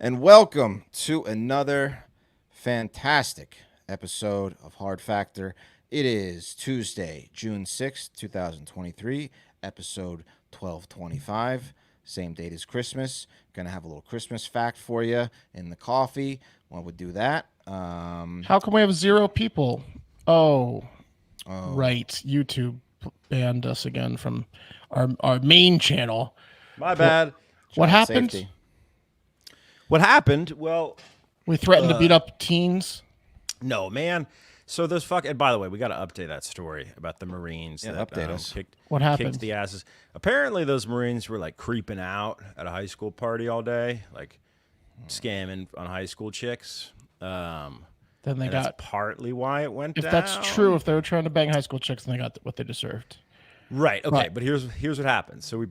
and welcome to another fantastic episode of Hard Factor. It is Tuesday, June 6th, 2023, episode 1225. Same date as Christmas. Gonna have a little Christmas fact for you in the coffee. Why would do that? How come we have 0 people? Right. YouTube banned us again from our main channel. My bad. What happened? Safety. What happened? Well, We threatened to beat up teens. no, man. So those and by the way, we got to update that story about the Marines. Yeah, that, update us. What happened? Kicked the asses. Apparently, those Marines were like creeping out at a high school party all day, like scamming on high school chicks. Then they And got. that's partly why it went If down. that's true, if they were trying to bang high school chicks, then they got what they deserved. Right. Okay. Right. But here's what happened. So we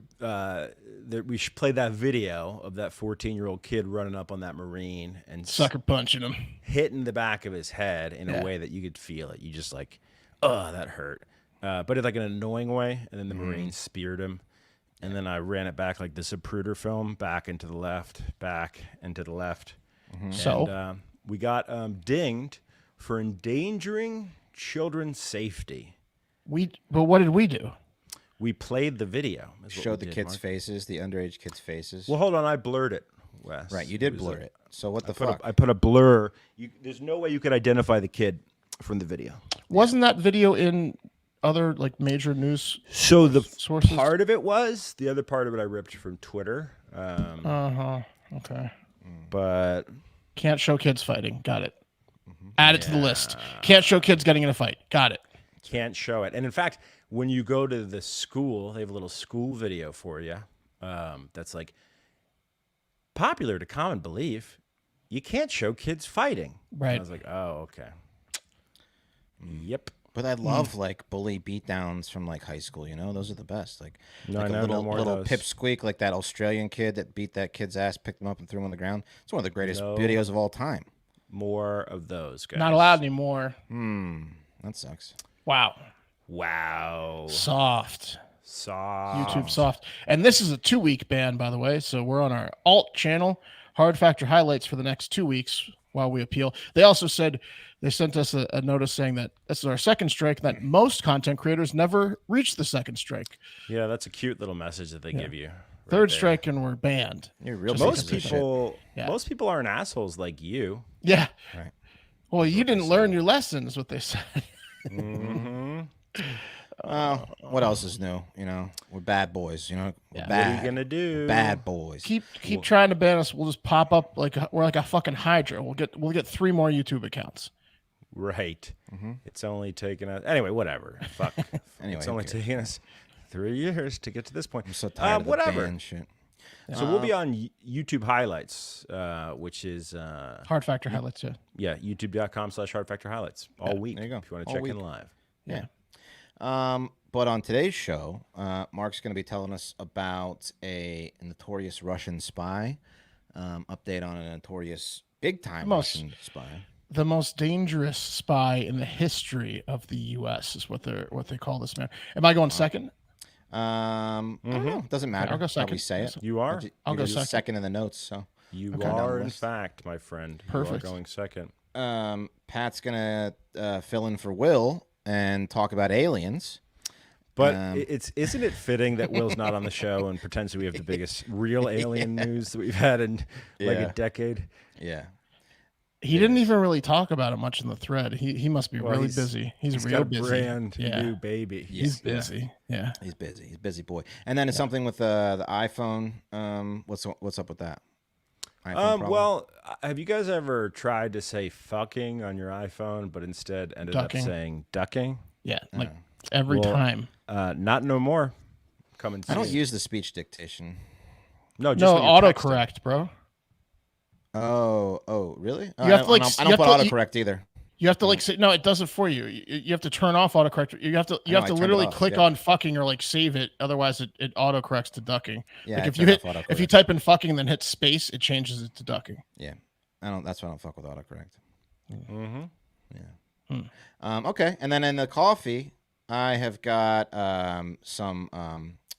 played that video of that 14-year-old kid running up on that Marine and Sucker punching him. hitting the back of his head in a way that you could feel it. You just like, oh, that hurt. But it's like an annoying way. And then the Marine speared him. And then I ran it back like the Zapruder film, back and to the left, back and to the left. So? And we got dinged for endangering children's safety. But what did we do? We played the video. Showed the kids' faces, the underage kids' faces. Well, hold on. I blurred it, Wes. Right, you did blur it. So what the fuck? I put a blur. There's no way you could identify the kid from the video. Wasn't that video in other like major news So the sources? part of it was. The other part of it I ripped from Twitter. Okay. But Can't show kids fighting. Got it. Add it to the list. Can't show kids getting in a fight. Got it. can't show it. And in fact, when you go to the school, they have a little school video for you. That's like popular to common belief. You can't show kids fighting. Right. And I was like, oh, okay. Yep. But I love like bully beatdowns from like high school. You know, those are the best. Like, No, like I know, a little no more of little those. pipsqueak, like that Australian kid that beat that kid's ass, picked him up and threw him on the ground. It's one of the greatest videos of all time. More of those guys. Not allowed anymore. That sucks. Wow. Wow. Soft. Soft. YouTube soft. And this is a 2-week ban, by the way. So we're on our alt channel, Hard Factor highlights for the next 2 weeks while we appeal. They also said they sent us a notice saying that this is our second strike, that most content creators never reach the second strike. Yeah, that's a cute little message that they give you. Third strike and we're banned. You're real Most piece of shit. people, Yeah. most people aren't assholes like you. Yeah. Right. Well, you didn't learn your lesson, is what they said. What else is new? You know, we're bad boys. You know, we're Yeah. bad. What are you gonna do? Bad boys. Keep trying to ban us. We'll just pop up like we're like a fucking Hydra. We'll get 3 more YouTube accounts. Right. It's only taken us. Anyway, whatever. Fuck. Anyway, it's who only cares? taken us 3 years to get to this point. I'm so tired of the whatever. ban shit. So we'll be on YouTube highlights, which is Hard Factor highlights, yeah. youtube.com/hardfactorhighlights all week. there you go. If you want to All check in week. live. Yeah. But on today's show, Mark's going to be telling us about a notorious Russian spy. Update on a notorious big-time Russian spy. The most dangerous spy in the history of the U.S. is what they call this man. Am I going second? I don't know. Doesn't matter. I'll go how second. we say it. You are? I'll go You're just second. second in the notes. So You down are, the in list. fact, my friend. Perfect. You are going second. Pat's going to fill in for Will and talk about aliens. But isn't it fitting that Will's not on the show and potentially we have the biggest real alien news that we've had in like Yeah. a decade? Yeah. He didn't even really talk about it much in the thread. He must be really he's- busy. He's He's real got a busy. brand Yeah. new baby. He's busy. Yeah. He's busy. He's a busy boy. And then it's something with the iPhone. What's up with that? iPhone problem? Well, have you guys ever tried to say fucking on your iPhone, but instead ended Ducking. up saying ducking? Yeah. Like every time. Not no more. Coming soon. I don't use the speech dictation. No, just No, when you're texting. autocorrect, bro. Oh, really? You have to, like, I you don't have put to- autocorrect either. You have to like say no, it does it for you. You have to turn off autocorrect. You have to I turned it literally off, click yeah. on fucking or like save it. Otherwise it autocorrects to ducking. Yeah, Like I if you turned hit off if you autocorrect. type in fucking and then hit space, it changes it to ducking. Yeah, That's why I don't fuck with autocorrect. Mm-hmm. Yeah. Okay, and then in the coffee, I have got some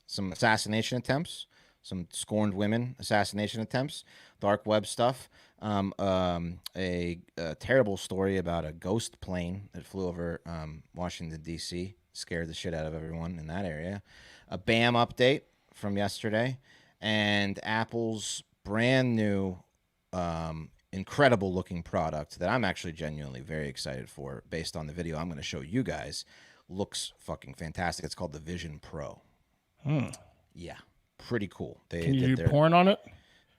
assassination attempts, some scorned women assassination attempts. dark web stuff. A terrible story about a ghost plane that flew over Washington, D.C., scared the shit out of everyone in that area. A BAM update from yesterday, and Apple's brand new, incredible looking product that I'm actually genuinely very excited for based on the video I'm going to show you guys. Looks fucking fantastic. It's called the Vision Pro. Yeah, pretty cool. Can you do porn on it?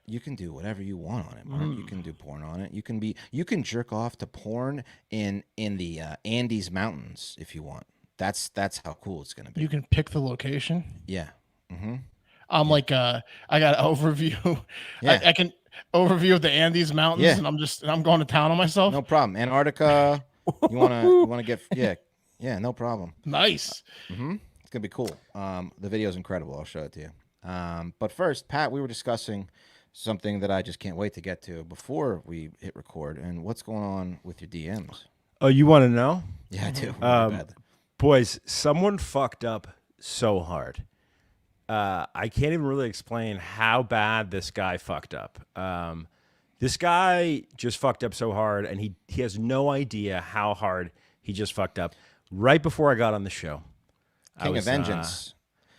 You can do whatever you want on it, Mark. You can do porn on it. You can jerk off to porn in the Andes Mountains if you want. That's how cool it's gonna be. You can pick the location. Yeah. Mm-hmm. I'm like I got an overview. Yeah. I can overview of the Andes Mountains, and I'm going to town on myself. No problem. Antarctica. You wanna get yeah, no problem. Nice. Mm-hmm. It's gonna be cool. The video is incredible. I'll show it to you. But first, Pat, we were discussing something that I just can't wait to get to before we hit record. And what's going on with your DMs? Oh, you want to know? Yeah, I do. Boys, someone fucked up so hard. I can't even really explain how bad this guy fucked up. This guy just fucked up so hard, and he has no idea how hard he just fucked up. Right before I got on the show, King of Vengeance.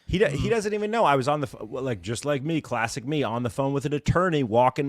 He doesn't even know. I was on the just like me, classic me, on the phone with an attorney,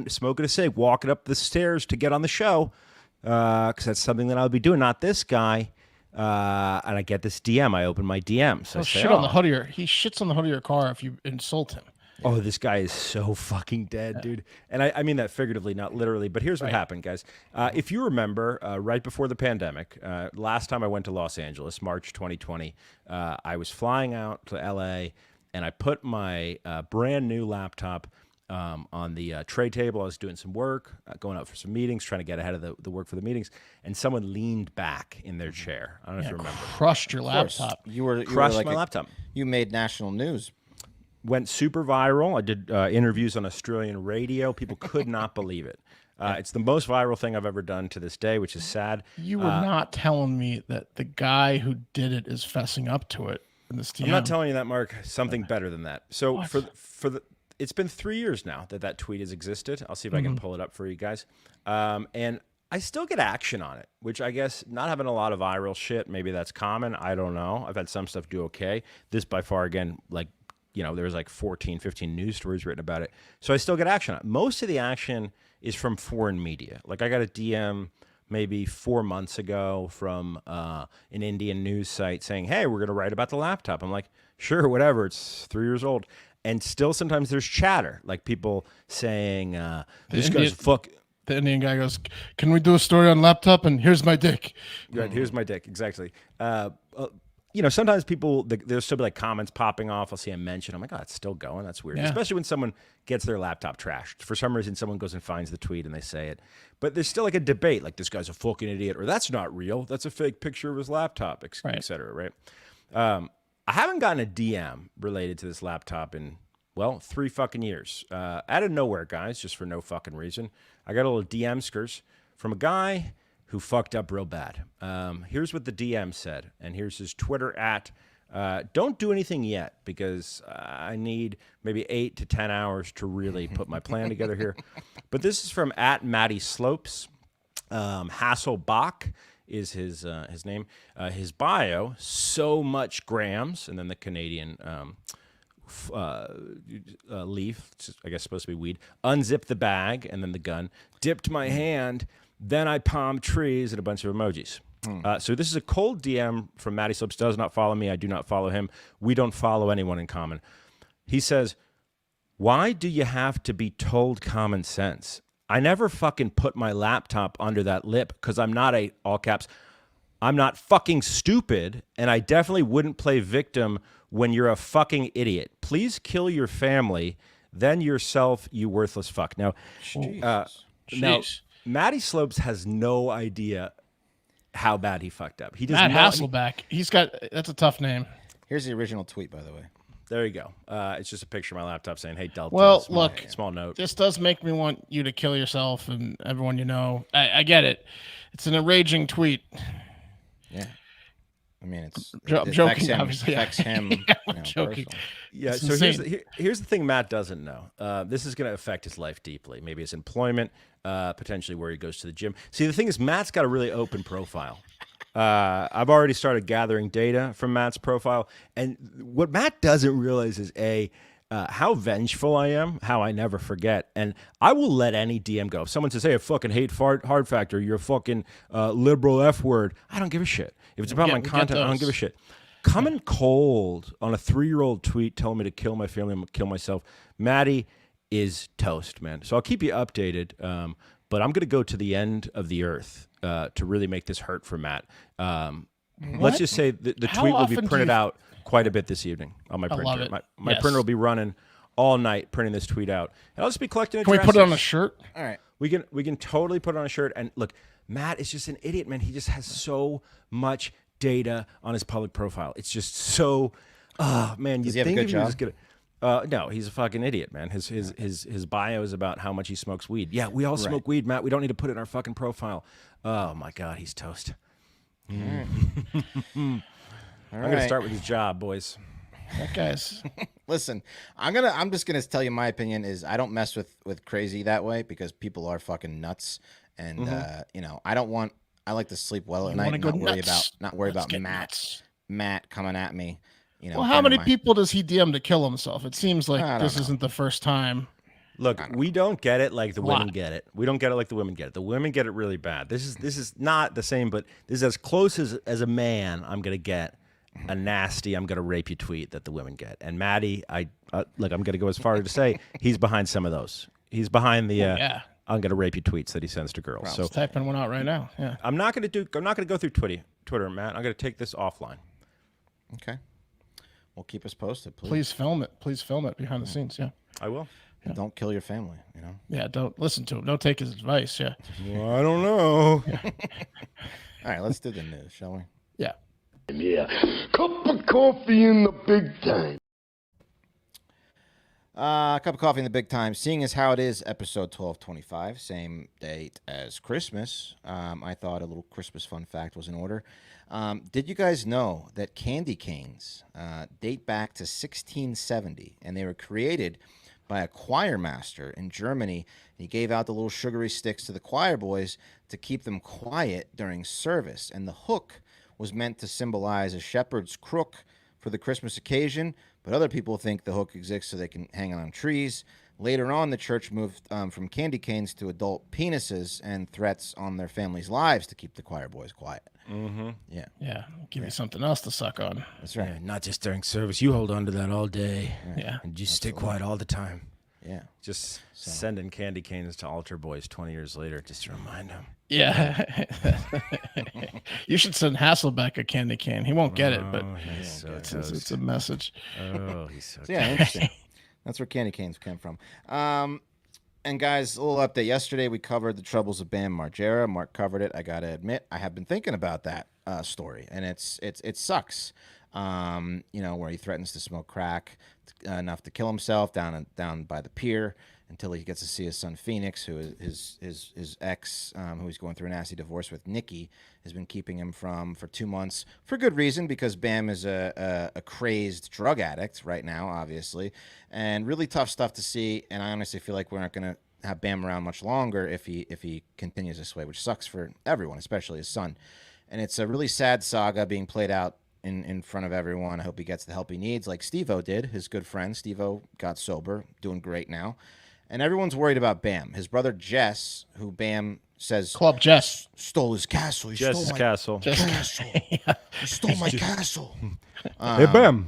smoking a cig, walking up the stairs to get on the show, because that's something that I'll be doing. Not this guy. And I get this DM. I open my DM. So on the hood of he shits on the hood of your car if you insult him. Oh, this guy is so fucking dead, dude. And I mean that figuratively, not literally. But here's what happened, guys. If you remember, right before the pandemic, last time I went to Los Angeles, March 2020, I was flying out to LA, and I put my brand new laptop on the tray table. I was doing some work, going out for some meetings, trying to get ahead of the work for the meetings, and someone leaned back in their chair. I don't know if you remember. Crushed your laptop. You crushed like my laptop. You made national news. Went super viral. I did interviews on Australian radio. People could not believe it. It's the most viral thing I've ever done to this day, which is sad. You were not telling me that the guy who did it is fessing up to it in this DM. I'm not telling you that, Mark. Something better than that. So it's been 3 years now that tweet has existed. I'll see if I can pull it up for you guys. And I still get action on it, which I guess not having a lot of viral shit, maybe that's common. I don't know. I've had some stuff do okay. This by far, again, there was like 14, 15 news stories written about it. So I still get action on it. Most of the action is from foreign media. Like I got a DM maybe 4 months ago from an Indian news site saying, hey, we're going to write about the laptop. I'm like, sure, whatever. It's 3 years old. And still sometimes there's chatter, like people saying, this guy's fuck. The Indian guy goes, can we do a story on laptop? And here's my dick. Right, here's my dick, exactly. Sometimes people, there's still be like comments popping off. I'll see a mention. I'm like, oh, it's still going. That's weird. Yeah. Especially when someone gets their laptop trashed. For some reason, someone goes and finds the tweet and they say it. But there's still like a debate, like this guy's a fucking idiot, or that's not real. That's a fake picture of his laptop, et cetera, right? I haven't gotten a DM related to this laptop in, 3 fucking years. Out of nowhere, guys, just for no fucking reason. I got a little DM skers from a guy who fucked up real bad. Here's what the DM said, and here's his Twitter at. Don't do anything yet because I need maybe 8 to 10 hours to really put my plan together here. But this is from at Matty Slopes. Hasselbach is his name. His bio, so much grams, and then the Canadian leaf, I guess supposed to be weed. Unzip the bag, and then the gun. Dipped my hand, then I palmed trees, and a bunch of emojis. So this is a cold DM from Matty Slopes. Does not follow me. I do not follow him. We don't follow anyone in common. He says, why do you have to be told common sense? I never fucking put my laptop under that lip because I'm not all caps, I'm not fucking stupid, and I definitely wouldn't play victim when you're a fucking idiot. Please kill your family, then yourself, you worthless fuck. Now, now Matty Slopes has no idea how bad he fucked up. He does Matt Hasselbeck. That's a tough name. Here's the original tweet, by the way. There you go. It's just a picture of my laptop saying, hey, Delta. Well, look, small note. This does make me want you to kill yourself and everyone you know. I get it. It's an enraging tweet. Yeah. I mean, it's I'm it joking, affects him, obviously. affects him. Yeah, you I'm know, joking. personally. Yeah, It's so insane. here's the thing Matt doesn't know. This is going to affect his life deeply. Maybe his employment, potentially where he goes to the gym. See, the thing is, Matt's got a really open profile. I've already started gathering data from Matt's profile, and what Matt doesn't realize is how vengeful I am, how I never forget, and I will let any DM go. If someone says, "Hey, I fucking hate Hard Factor, you're a fucking liberal F word," I don't give a shit. If it's about my content, I don't give a shit. Coming cold on a 3-year-old tweet telling me to kill my family and kill myself, Maddie is toast, man. So I'll keep you updated, but I'm going to go to the end of the earth to really make this hurt for Matt. Let's just say the tweet will be printed out quite a bit this evening on my printer. love it. My printer will be running all night printing this tweet out, and I'll just be collecting Can we addresses. put it on a shirt? All right. We can totally put it on a shirt. And look, Matt is just an idiot, man. He just has so much data on his public profile. It's just so, man. Does he have a good job? No, he's a fucking idiot, man. His bio is about how much he smokes weed. Yeah, we all smoke weed, Matt. We don't need to put it in our fucking profile. Oh my God, he's toast. I'm gonna start with his job, boys. That guy's. Listen, I'm just gonna tell you my opinion is I don't mess with crazy that way because people are fucking nuts, and you know I like to sleep well at night, and not worry about Matt coming at me. You know, Well, how many people does he DM to kill himself? It seems like this isn't the first time. Look, we don't get it like the women get it. We don't get it like the women get it. The women get it really bad. This is not the same, but this is as close as a man I'm gonna get a nasty "I'm gonna rape you" tweet that the women get. And Maddie, look, I'm gonna go as far as to say he's behind some of those. He's behind the "I'm gonna rape you" tweets that he sends to girls. So I'm typing one out right now. Yeah. I'm not gonna go through Twitter, Matt. I'm gonna take this offline. Okay. Well, keep us posted, please. Please film it. Please film it behind the scenes. Yeah. I will. And don't kill your family. You know. Yeah. Don't listen to him. Don't take his advice. Yeah. Well, I don't know. All right, let's do the news, shall we? Yeah. Yeah, cup of coffee in the big time. A cup of coffee in the big time. Seeing as how it is episode 1225, same date as Christmas, I thought a little Christmas fun fact was in order. Did you guys know that candy canes date back to 1670, and they were created by a choir master in Germany? He gave out the little sugary sticks to the choir boys to keep them quiet during service, and the hook was meant to symbolize a shepherd's crook for the Christmas occasion, but other people think the hook exists so they can hang on trees. Later on, the church moved from candy canes to adult penises and threats on their families' lives to keep the choir boys quiet. Mm-hmm. Yeah. Yeah. Give you something else to suck on. That's right. Yeah, not just during service. You hold on to that all day. Right. Yeah. And you stay quiet all the time. Yeah. Just sending candy canes to altar boys 20 years later just to remind them. Yeah. You should send Hasselbeck a candy cane. He won't get it, but it's a message. Oh, he's so So, yeah, interesting. That's where candy canes came from. And guys, a little update. Yesterday, we covered the troubles of Bam Margera. Mark covered it. I got to admit, I have been thinking about that story, and it sucks. You know, where he threatens to smoke crack enough to kill himself down by the pier until he gets to see his son Phoenix, who is his ex, who he's going through a nasty divorce with. Nikki has been keeping him for 2 months for good reason, because Bam is a crazed drug addict right now, obviously, and really tough stuff to see. And I honestly feel like we're not going to have Bam around much longer if he continues this way, which sucks for everyone, especially his son. And it's a really sad saga being played out in front of everyone. I hope he gets the help he needs, like Steve-O did. His good friend Steve-O got sober, doing great now. And everyone's worried about Bam. His brother Jess, who Bam says Club Jess stole his castle. He Jess's stole my castle. castle. He stole my castle. Hey, Bam.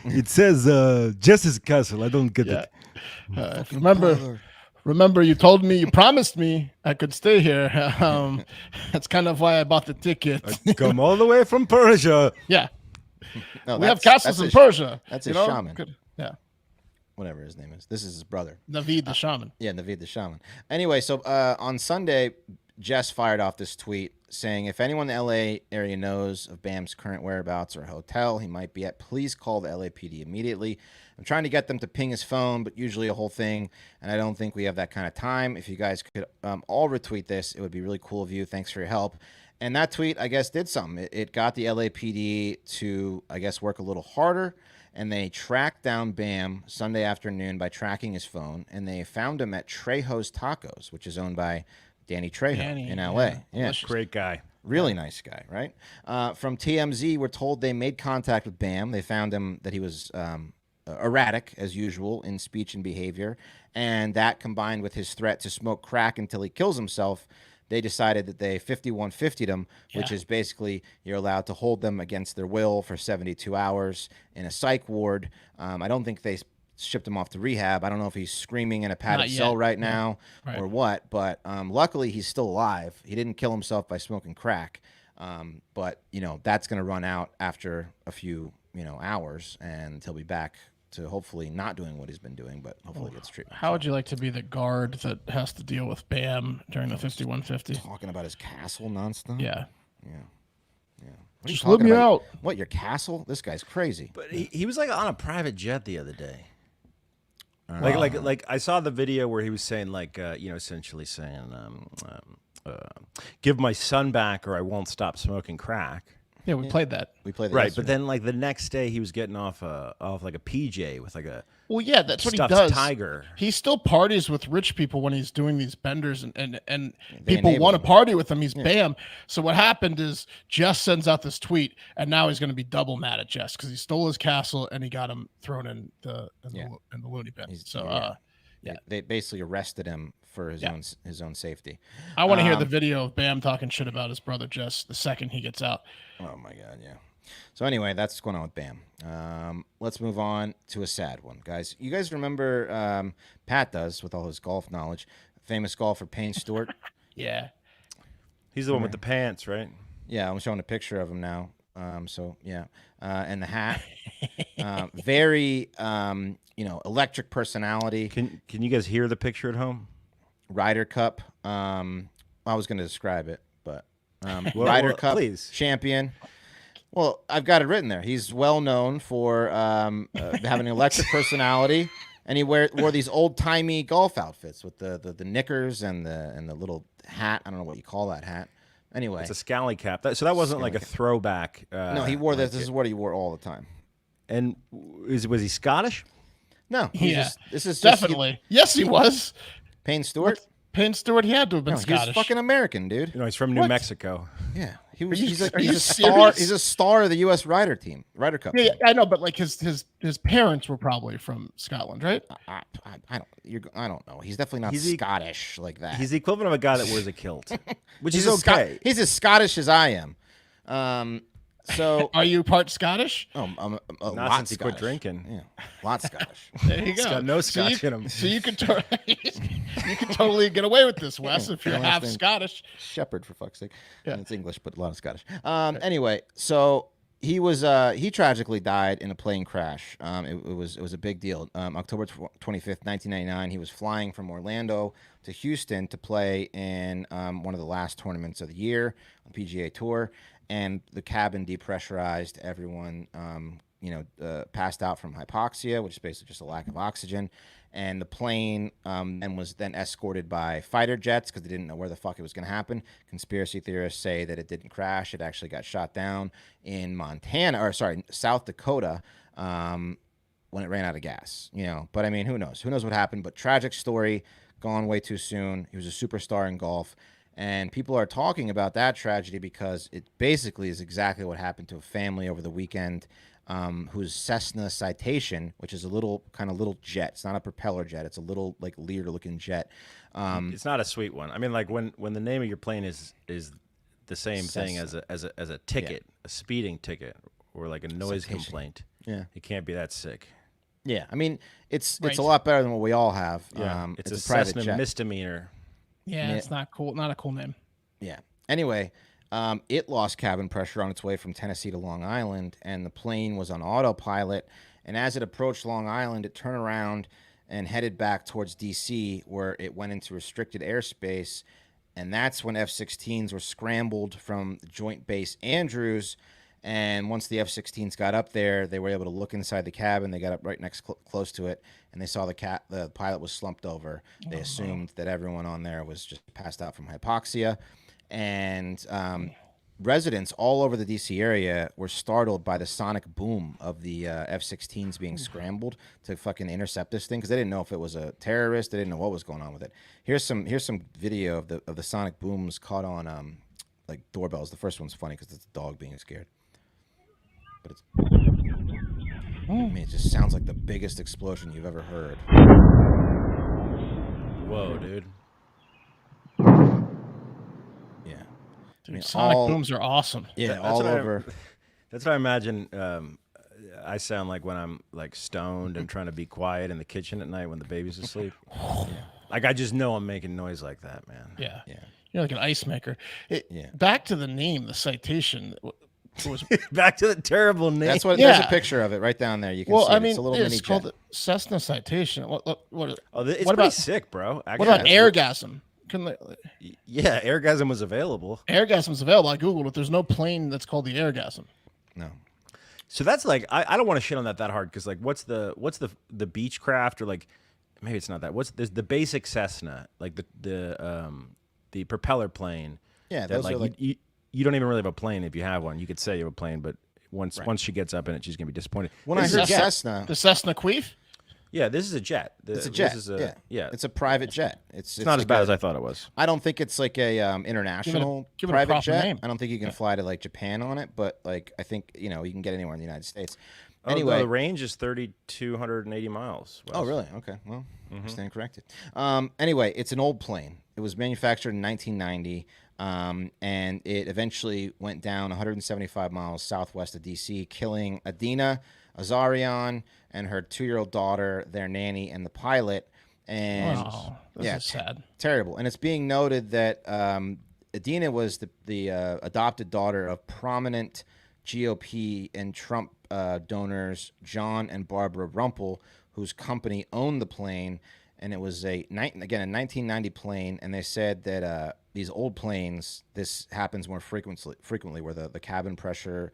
It says Jess's castle. I don't get it. Remember, you told me, you promised me I could stay here. That's kind of why I bought the ticket. Come all the way from Persia. Yeah. No, We have castles in Persia. That's you his know? shaman. Good. Yeah. Whatever his name is. This is his brother. Naveed the shaman. Yeah, Naveed the shaman. Anyway, so on Sunday, Jess fired off this tweet saying, if anyone in the LA area knows of Bam's current whereabouts or a hotel he might be at, please call the LAPD immediately. I'm trying to get them to ping his phone, but usually a whole thing, and I don't think we have that kind of time. If you guys could all retweet this, it would be really cool of you. Thanks for your help. And that tweet, I guess, did something. It got the LAPD to, I guess, work a little harder. And they tracked down Bam Sunday afternoon by tracking his phone. And they found him at Trejo's Tacos, which is owned by Danny Trejo in LA. Yeah. Great guy. Really nice guy, right? From TMZ, we're told they made contact with Bam. They found him that he was erratic, as usual, in speech and behavior. And that combined with his threat to smoke crack until he kills himself, they decided that they 5150'd him, which is basically you're allowed to hold them against their will for 72 hours in a psych ward. I don't think they shipped him off to rehab. I don't know if he's screaming in a padded cell right now or what, but luckily he's still alive. He didn't kill himself by smoking crack. But, you know, that's going to run out after a few, hours, and he'll be back to hopefully not doing what he's been doing, but hopefully gets treatment. How would you like to be the guard that has to deal with Bam during the 5150? Talking about his castle nonstop? Yeah. Just let me out. What, your castle? This guy's crazy. But he was like on a private jet the other day. Like I saw the video where he was saying essentially saying, give my son back or I won't stop smoking crack. Yeah, we played that. We played that Right, yesterday. but then like the next day he was getting off like a PJ with like a Well, yeah, that's what he stuffed does. tiger. He still parties with rich people when he's doing these benders, and people enable want to him. party with him. He's Bam. So what happened is Jess sends out this tweet, and now he's going to be double mad at Jess because he stole his castle and he got him thrown in the loony bin. They basically arrested him for his own safety. I want to hear the video of Bam talking shit about his brother Jess the second he gets out. Oh my God, yeah. So anyway, that's what's going on with Bam. Let's move on to a sad one, guys. You guys remember Pat does with all his golf knowledge, famous golfer Payne Stewart. Yeah. He's the one with the pants, right? Yeah, I'm showing a picture of him now. And the hat, very electric personality. Can you guys hear the picture at home? Ryder Cup. I was going to describe it, but Ryder Cup please. champion. Well, I've got it written there. He's well known for having an electric personality, and he wore these old timey golf outfits with the knickers and the little hat. I don't know what you call that hat. Anyway, It's a scally cap. So that wasn't like a throwback. no, he wore this. This is what he wore all the time. And was he Scottish? No, this is Definitely. Yes, he was. Payne Stewart. Payne Stewart, he had to have been No, he Scottish. was fucking American, dude. No, he's from New Mexico. Yeah, he was. you- He's a are you star. serious? He's a star of the U.S. Ryder Cup. Yeah, team. I know, but like his parents were probably from Scotland, right? I don't know. He's definitely not He's the- Scottish like that. He's the equivalent of a guy that wears a kilt, which He's is as Scot- okay. he's as Scottish as I am. So Are you part Scottish? I'm a Not lot since he quit Scottish. drinking. Yeah, lot Scottish. There you go. He's got no Scotch in him. So you can totally get away with this, Wes, if you're my last half name- Scottish. Shepherd, for fuck's sake. Yeah. It's English, but a lot of Scottish. Anyway, so he he tragically died in a plane crash. It was a big deal. October 25th, 1999. He was flying from Orlando to Houston to play in one of the last tournaments of the year on the PGA Tour, and the cabin depressurized. Everyone passed out from hypoxia, which is basically just a lack of oxygen. And the plane was then escorted by fighter jets because they didn't know where the fuck it was going to happen. Conspiracy theorists say that it didn't crash. It actually got shot down in South Dakota when it ran out of gas. But I mean, who knows? Who knows what happened? But tragic story, gone way too soon. He was a superstar in golf. And people are talking about that tragedy because it basically is exactly what happened to a family over the weekend whose Cessna Citation, which is a little jet. It's not a propeller jet. It's a little like Lear-looking jet. It's not a sweet one. I mean, like when the name of your plane is the same thing as a ticket, a speeding ticket, or like a noise Citation. complaint. Yeah. It can't be that sick. Yeah, I mean, it's Right. a lot better than what we all have. Yeah, It's a a private Cessna jet. misdemeanor. Yeah, it's not cool. Not a cool name. Yeah. Anyway, it lost cabin pressure on its way from Tennessee to Long Island, and the plane was on autopilot. And as it approached Long Island, it turned around and headed back towards D.C., where it went into restricted airspace. And that's when F-16s were scrambled from Joint Base Andrews. And once the F-16s got up there, they were able to look inside the cabin. They got up right next close to it, and they saw the pilot was slumped over. They assumed that everyone on there was just passed out from hypoxia. And residents all over the DC area were startled by the sonic boom of the F-16s being scrambled to fucking intercept this thing because they didn't know if it was a terrorist. They didn't know what was going on with it. Here's some video of the sonic booms caught on like doorbells. The first one's funny because it's a dog being scared, but it's. I mean, it just sounds like the biggest explosion you've ever heard. Whoa, dude. Yeah. Dude, I mean, sonic booms are awesome. Yeah, That's all what over. That's what I imagine I sound like when I'm like stoned and trying to be quiet in the kitchen at night when the baby's asleep. Like I just know I'm making noise like that, man. Yeah. Yeah. You're like an ice maker. Yeah. Back to the name, the citation was. Back to the terrible name. That's what. Yeah. There's a picture of it right down there. You can Well, see it. I mean, It's a little it's mini called jet. the Cessna citation. What it's what pretty about sick, bro. what Actually, about that's- airgasm? Can they, Yeah, Airgasm was available. airgasm's available. I googled it. There's no plane that's called the airgasm. No. So that's like I don't want to shit on that hard because like what's the Beechcraft or like maybe it's not that. What's the basic Cessna like the propeller plane? Yeah, that those like, are like you don't even really have a plane if you have one. You could say you have a plane, but once she gets up in it, she's gonna be disappointed. when I This heard is a jet. Cessna. The Cessna Queef? Yeah, this is a jet. It's a jet. This is yeah. It's a private jet. It's not as like bad a- as I thought it was. I don't think it's like a international give it a private proper jet. name. I don't think you can fly to like Japan on it, but like I think you can get anywhere in the United States. Oh, Anyway, no, the range is 3,280 miles. Wes. oh really? Okay, well, stand corrected. Anyway, it's an old plane. It was manufactured in 1990, and it eventually went down 175 miles southwest of DC, killing Adina Azarian and her 2-year-old daughter, their nanny, and the pilot. And Oh, this yeah, is sad. terrible. And it's being noted that Adina was the adopted daughter of prominent GOP and Trump donors John and Barbara Rumpel, whose company owned the plane. And it was a 1990 plane. And they said that these old planes, this happens more frequently where the cabin pressure,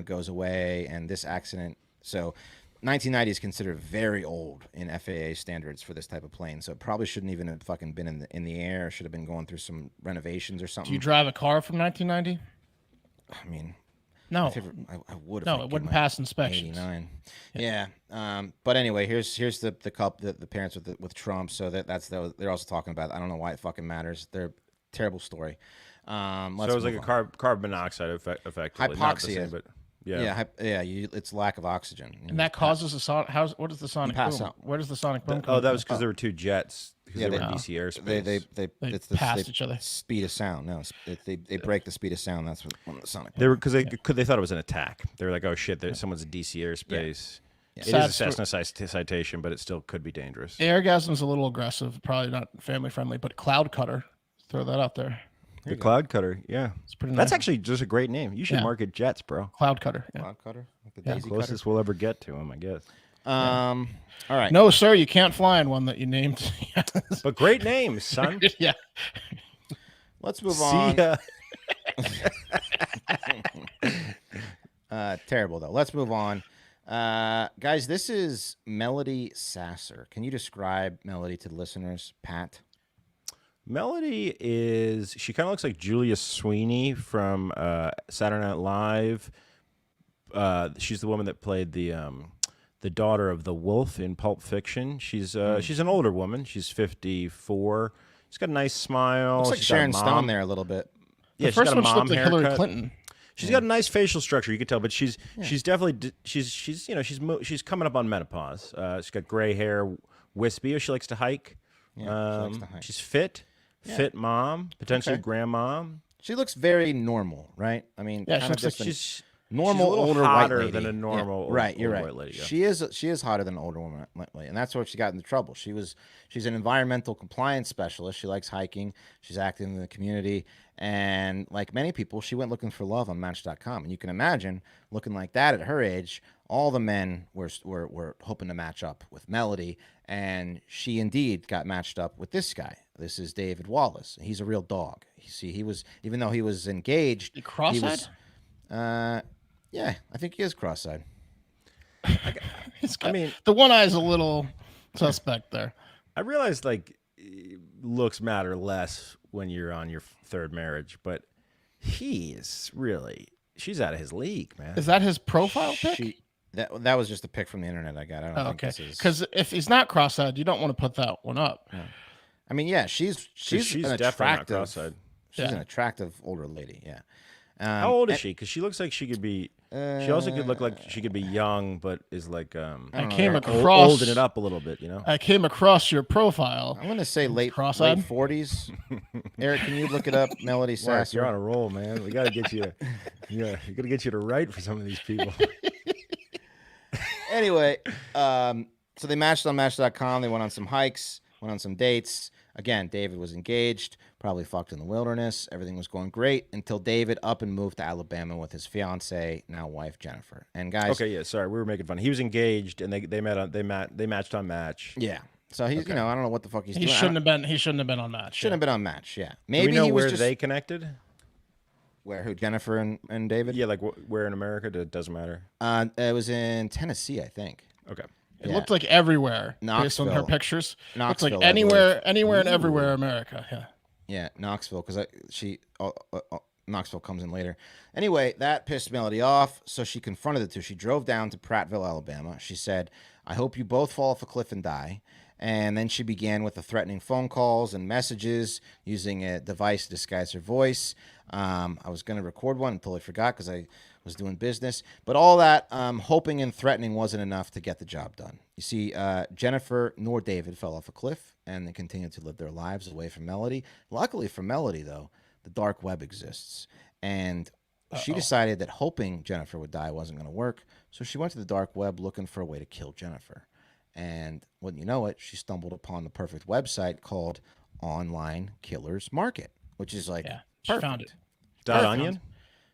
goes away. And this accident, so 1990 is considered very old in FAA standards for this type of plane. So it probably shouldn't even have fucking been in the air. It should have been going through some renovations or Do something. you drive a car from 1990? I mean, No. I would. No, it wouldn't pass inspections. 89. Yeah. But anyway, here's the couple, the parents with Trump. So they're also talking about. I don't know why it fucking matters. They're terrible story. So it was like a carbon monoxide effect, effectively. Not the Hypoxia. same, but yeah. It's lack of oxygen. And that causes a sonic. What is the sonic pass boom? out. Where does the sonic boom come Oh, that from? was because there were two jets because they were in DC airspace. They passed each other. Speed of sound. No, they break the speed of sound. That's what one of the sonic. They were because they thought it was an attack. They were like, "Oh shit, someone's in DC airspace." It is a Sad Cessna citation, but it still could be dangerous. Airgasm's a little aggressive, probably not family friendly, but Cloud Cutter. Throw that out there. The Cloud Cutter, yeah, It's pretty nice. that's actually just a great name. You should Yeah. market jets, bro. Cloud Cutter. Yeah. Cloud cutter, like the Yeah. daisy Closest we'll ever get to him, I guess. cutter. All right. No, sir, you can't fly in one that you named. But great names, son. yeah. Let's move See on. ya. Terrible though. Let's move on. Guys, this is Melody Sasser. Can you describe Melody to the listeners, Pat? Melody she kind of looks like Julia Sweeney from Saturday Night Live. She's the woman that played the daughter of the wolf in Pulp Fiction. She's an older woman. She's 54. She's got a nice smile. Looks like She's got a Sharon mom- Stone there a little bit. Yeah, The she's first got a one she mom looked like Hillary haircut. Clinton. She's got a nice facial structure, you could tell, but she's definitely she's coming up on menopause. She's got gray hair, wispy. She likes to hike. Yeah, she likes to hike. She's fit mom, potentially Okay. grandma. She looks very normal, right? I mean, Yeah, she kind of looks like just a She's normal she's a little older hotter white lady. than a normal Yeah, right. You're older right. white lady. Yeah. She is hotter than an older woman, and that's where she got into trouble. She's an environmental compliance specialist. She likes hiking. She's active in the community, and like many people, she went looking for love on Match.com. And you can imagine looking like that at her age. All the men were hoping to match up with Melody, and she indeed got matched up with this guy. This is David Wallace. He's a real dog. He was, even though he was engaged, You cross-eyed? yeah, I think he is cross-eyed. I mean, The one eye's a little suspect there. I realize like looks matter less when you're on your third marriage, but he is really. She's out of his league, man. Is that his profile pic? That was just a pic from the internet I got. I don't think Okay, this is because if he's not cross-eyed, you don't want to put that one up. I mean, yeah, she's an definitely not attractive. cross-eyed. She's an attractive older lady. Yeah. How old is she? Because she looks like she could be. She also could look like she could be young, but is like I came across holding it up a little bit. You know. I came across your profile. I'm going to say late cross-eyed? 40s. Eric, can you look it up? Melody Mark, Sasser. you're on a roll, man. We got to get you. Yeah, we got to get you to write for some of these people. Anyway, so they matched on Match.com. They went on some hikes, went on some dates. Again, David was engaged, probably fucked in the wilderness. Everything was going great until David up and moved to Alabama with his fiance, now wife Jennifer. And guys, Okay, yeah, sorry, we were making fun. He was engaged, and they matched on Match. yeah. So he's I don't know what the fuck he's He doing. shouldn't have been. He shouldn't have been on Match. Shouldn't have been on Match. Yeah, Do maybe we know he was where just they connected? where who Jennifer and David. Yeah, like where in America? It doesn't matter. It was in Tennessee, I think. Okay. It looked like everywhere based on her Knoxville. pictures. Looks Knoxville, like I anywhere and everywhere America. Yeah. Yeah, Knoxville, because Knoxville comes in later. Anyway, that pissed Melody off, so she confronted the two. She drove down to Prattville, Alabama. She said, "I hope you both fall off a cliff and die." And then she began with the threatening phone calls and messages using a device to disguise her voice. I was going to record one until I forgot because I was doing business. But all that hoping and threatening wasn't enough to get the job done. You see, Jennifer nor David fell off a cliff, and they continued to live their lives away from Melody. Luckily for Melody, though, the dark web exists. And she decided that hoping Jennifer would die wasn't going to work, so she went to the dark web looking for a way to kill Jennifer. And wouldn't you know it, she stumbled upon the perfect website called Online Killers Market, which is like She found it. .onion?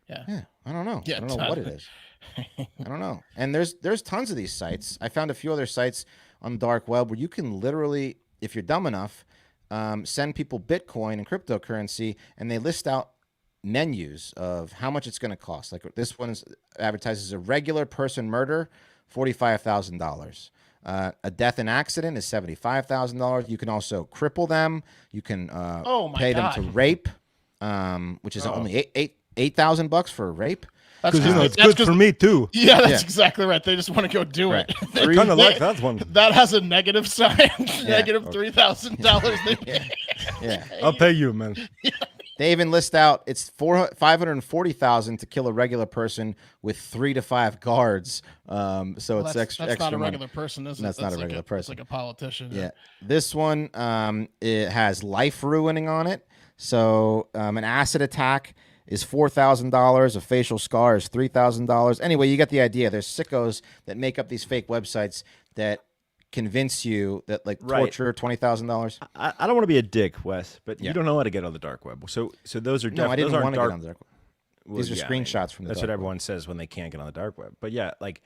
Yeah, I don't know. Yeah, I don't know what it is. I don't know. And there's tons of these sites. I found a few other sites on the dark web where you can literally, if you're dumb enough, send people Bitcoin and cryptocurrency, and they list out menus of how much it's going to cost. Like this one advertises a regular person murder, $45,000. A death in accident is $75,000. You can also cripple them. You can pay them to rape, which is only $8,000 for a rape. Because it's good for me too. Yeah, that's exactly right. They just want to go do it. I kind of like that one. That has a negative sign. Negative $3,000. Yeah, I'll pay you, man. they even list out it's $540,000 to kill a regular person with 3 to 5 guards. So it's extra. That's not a money. regular person, is it? That's not a like regular person. It's like a politician. Yeah. This one, it has life ruining on it. So an acid attack is $4,000. A facial scar is $3,000. Anyway, you get the idea. There's sickos that make up these fake websites that convince you that torture $20,000. I don't want to be a dick, Wes, but you don't know how to get on the dark web. So those are No, I didn't those want aren't to dark. get on the dark web. Well, These are screenshots from the That's dark what web. everyone says when they can't get on the dark web. But yeah, like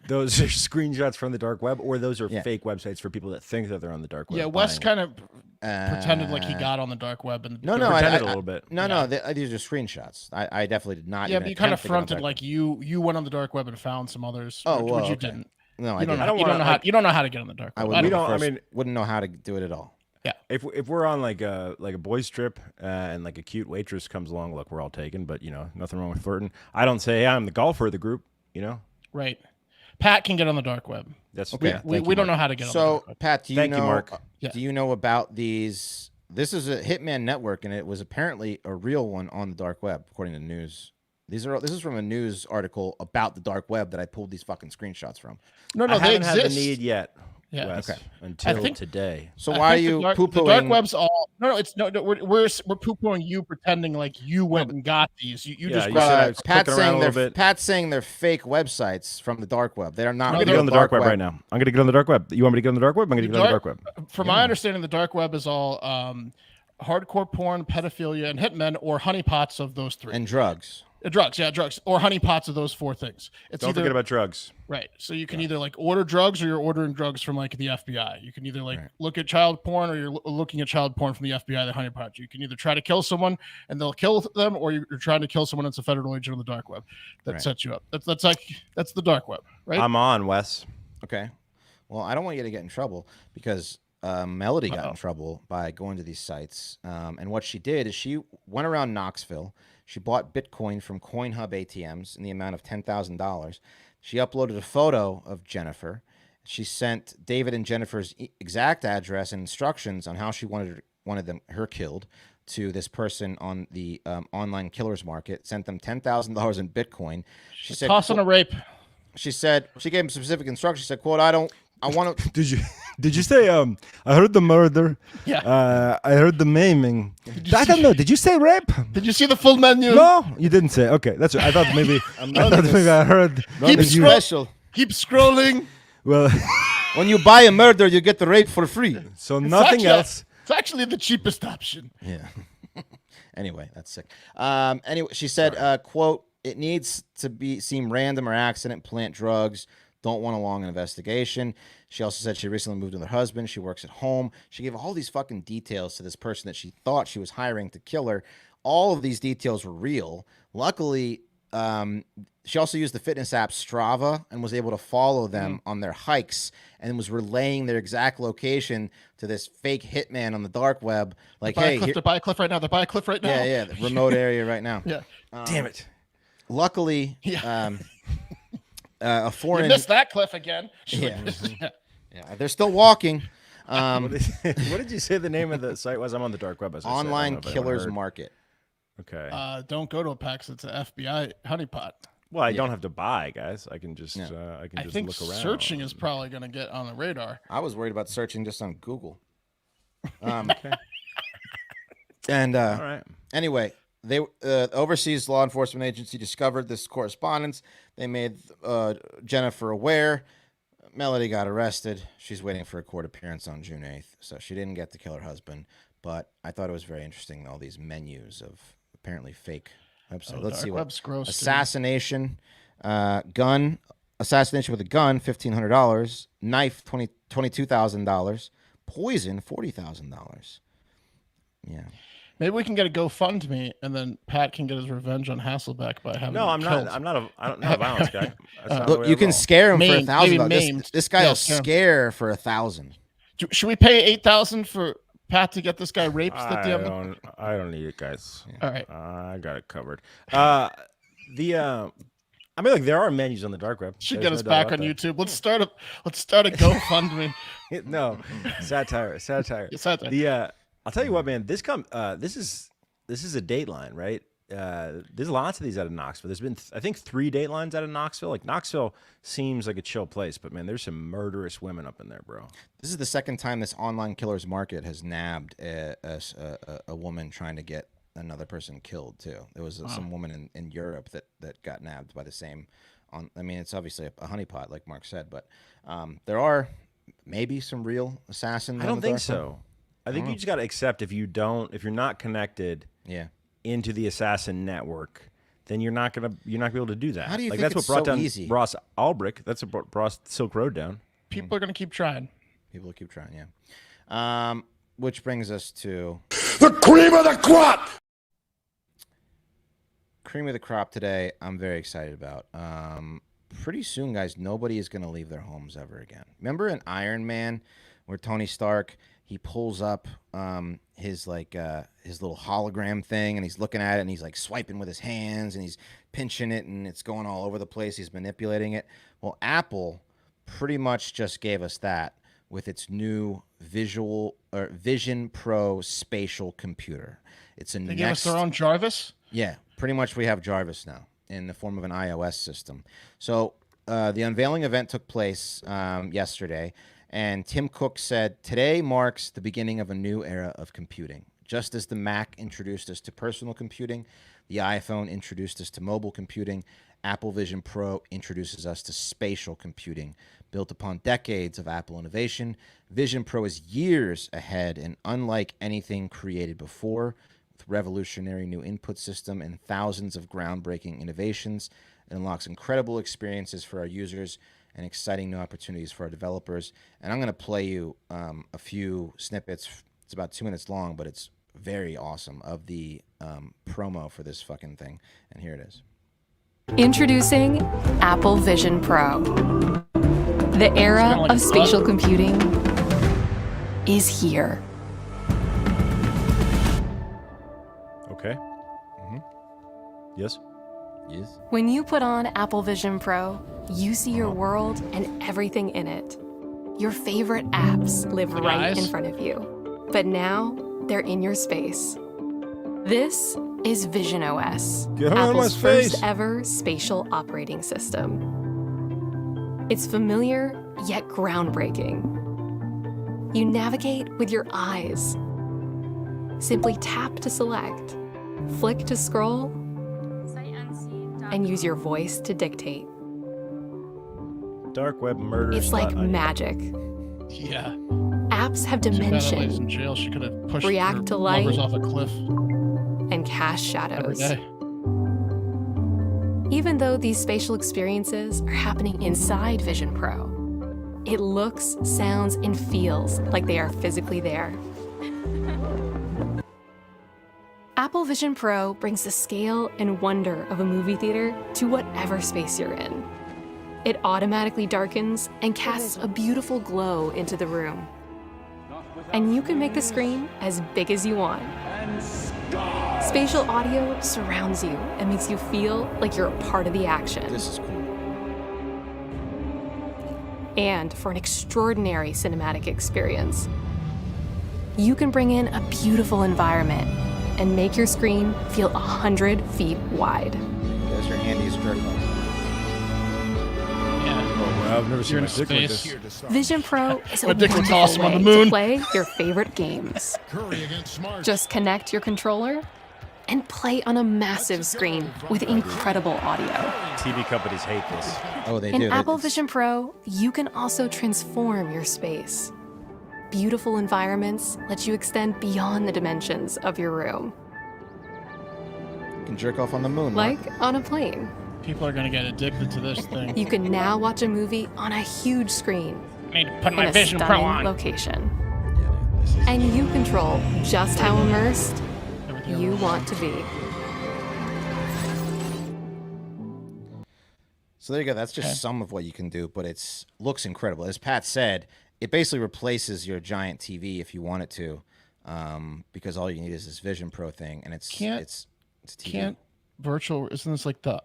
those are screenshots from the dark web, or those are fake websites for people that think that they're on the dark web. Yeah, Wes buying kind of pretended like he got on the dark web and No, pretended a little bit. No, these are screenshots. I definitely did not. Yeah, even but you kind of attempt to get on the fronted dark like you went on the dark web and found some others. Oh, which well, you okay. didn't. No, I You don't didn't. know. You don't know how to get on the dark I web. would. We don't- I mean- wouldn't know how to do it at all. If we're on like a boys trip and like a cute waitress comes along, look, we're all taken, but nothing wrong with flirting. I don't say, hey, I'm the golfer of the group. Right. Pat can get on the dark web. That's Okay. We don't know how to get on the dark So, web. Pat, do you Thank know? you, Mark. Do you know about these? This is a hitman network, and it was apparently a real one on the dark web, according to the news. This is from a news article about the dark web that I pulled these fucking screenshots from. No, I they haven't had exist. the need yet. Yeah. Wes, Okay. Until think- today. So I why are think you the dark poo-pooing? web's all it's no we're poo-pooing you pretending like you went and got these. You Yeah, just you brought said I up- was clicking around a little bit. Pat's saying they're fake websites from the dark web. They are not. I'm real going to get on the dark web right now. I'm going to get on the dark web. You want me to get on the dark web? I'm going to get on the dark web. From my understanding, the dark web is all hardcore porn, pedophilia, and hitmen, or honeypots of those three. And drugs. Drugs, or honeypots of those four things. It's Don't either, forget about drugs. right. So you can either like order drugs, or you're ordering drugs from like the FBI. You can either like look at child porn, or you're looking at child porn from the FBI. The honeypot. You can either try to kill someone and they'll kill them, or you're trying to kill someone that's a federal agent on the dark web. That sets you up. That's the dark web, right? I'm on, Wes. Okay. Well, I don't want you to get in trouble because Melody got in trouble by going to these sites. And what she did is she went around Knoxville She bought Bitcoin from CoinHub ATMs in the amount of $10,000. She uploaded a photo of Jennifer. She sent David and Jennifer's exact address and instructions on how she wanted her killed to this person on the online killers market. Sent them $10,000 in Bitcoin. She said, tossing a rape. She said she gave him specific instructions. She said, "quote I want to." Did you say I heard the murder? Yeah. I heard the maiming. I don't know. Did you say rape? Did you see the full menu? No, you didn't say. Okay, that's right. I thought maybe I heard. Keep scrolling. Well, when you buy a murder, you get the rape for free. So nothing else. It's actually the cheapest option. Yeah. Anyway, that's sick. Anyway, she said, "quote It needs to seem random or accident. Plant drugs. Don't want a long investigation." She also said she recently moved with her husband. She works at home. She gave all these fucking details to this person that she thought she was hiring to kill her. All of these details were real. Luckily, she also used the fitness app Strava and was able to follow them on their hikes and was relaying their exact location to this fake hitman on the dark web. Like, hey, they're by a cliff right now. They're by a cliff right now. Yeah, the remote area right now. Yeah. Damn it. Luckily, a foreign. You missed that cliff again. Yeah, they're still walking. What did you say the name of the site was? I'm on the dark web. As I Online said. Killers Market. Okay. Don't go to a PAX. It's an FBI honeypot. Well, I don't have to buy, guys. I can just I think look around. searching is probably going to get on the radar. I was worried about searching just on Google. Okay. And all right. Anyway, they overseas law enforcement agency discovered this correspondence. They made Jennifer aware. Melody got arrested. She's waiting for a court appearance on June 8th, so she didn't get to kill her husband. But I thought it was very interesting, all these menus of apparently fake websites. Let's see what. Gross, assassination, gun, assassination with a gun, $1,500. Knife, $22,000. Poison, $40,000. Yeah. Maybe we can get a GoFundMe, and then Pat can get his revenge on Hasselbeck by having. No, him killed. I'm not a violence guy. Look, you can scare him Maimed, for $1,000. maimed. This guy will scare him. scare for $1,000. Should we pay $8,000 for Pat to get this guy raped? I don't need it, guys. All right. I got it covered. I mean, like there are menus on the dark web. Should There's get no us doubt back about on that. YouTube. Let's start a GoFundMe. No, satire. Satire. I'll tell you what, man. This is a Dateline, right? There's lots of these out of Knoxville. There's been, I think, 3 Datelines out of Knoxville. Like Knoxville seems like a chill place, but man, there's some murderous women up in there, bro. This is the second time this online killers market has nabbed a woman trying to get another person killed too. There was some woman in Europe that got nabbed by the same. I mean, it's obviously a honeypot, like Mark said, but there are maybe some real assassins. I don't think so. I think you just got to accept if you're not connected into the assassin network, then you're not gonna be able to do that. How do you like think that's it's what brought so down easy? Ross Ulbricht. That's what brought Silk Road down. People are going to keep trying. People will keep trying, yeah. Which brings us to The cream of the crop! cream of the crop today. I'm very excited about. Pretty soon, guys, nobody is going to leave their homes ever again. Remember in Iron Man where Tony Stark, he pulls up his little hologram thing and he's looking at it and he's like swiping with his hands and he's pinching it and it's going all over the place. He's manipulating it. Well, Apple pretty much just gave us that with its new Vision Pro spatial computer. It's They gave us their own Jarvis. Yeah, pretty much we have Jarvis now in the form of an iOS system. So the unveiling event took place yesterday, and Tim Cook said, "Today marks the beginning of a new era of computing. Just as the Mac introduced us to personal computing, the iPhone introduced us to mobile computing, Apple Vision Pro introduces us to spatial computing. Built upon decades of Apple innovation, Vision Pro is years ahead and unlike anything created before, with revolutionary new input system and thousands of groundbreaking innovations. It unlocks incredible experiences for our users and exciting new opportunities for our developers." And I'm going to play you a few snippets. It's about 2 minutes long, but it's very awesome, of the promo for this fucking thing. And here it is. Introducing Apple Vision Pro. The era like of spatial computing is here. Okay. Yes. Yes. When you put on Apple Vision Pro, you see your world and everything in it. Your favorite apps live Good right eyes. in front of you. But now, they're in your space. This is Vision OS, Get out of my Apple's space. first ever spatial operating system. It's familiar, yet groundbreaking. You navigate with your eyes. Simply tap to select, flick to scroll, and use your voice to dictate. Dark web murder. It's like magic. Yeah. Apps have Too bad that lady's dimension in jail. She could have pushed React her to light. lovers off a cliff and cast every shadows. day. Even though these spatial experiences are happening inside Vision Pro, it looks, sounds, and feels like they are physically there. Apple Vision Pro brings the scale and wonder of a movie theater to whatever space you're in. It automatically darkens and casts a beautiful glow into the room. And you can make the screen as big as you want. Spatial audio surrounds you and makes you feel like you're a part of the action. This is cool. And for an extraordinary cinematic experience, you can bring in a beautiful environment and make your screen feel 100 feet wide. There's your handiest jerk off. Yeah. Well, I've never seen You're my in dick like space. this. Vision Pro is a My dick looks wonderful awesome on way the moon. to play your favorite games. Just connect your controller and play on a massive screen with incredible audio. TV companies hate this. Oh, they In do. Apple It's- Vision Pro, you can also transform your space. Beautiful environments let you extend beyond the dimensions of your room, You can jerk off on the moon. Mark. like on a plane. People are gonna get addicted to this thing. You can now watch a movie on a huge screen I need to put in my a Vision Pro stunning on. location. Yeah, this is- And you control just how immersed Everything you around. want to be. So there you go. That's just Okay. some of what you can do, but it's looks incredible. As Pat said, it basically replaces your giant TV if you want it to, because all you need is this Vision Pro thing, and it's Can't- it's a TV. Can't virtual? Isn't this like the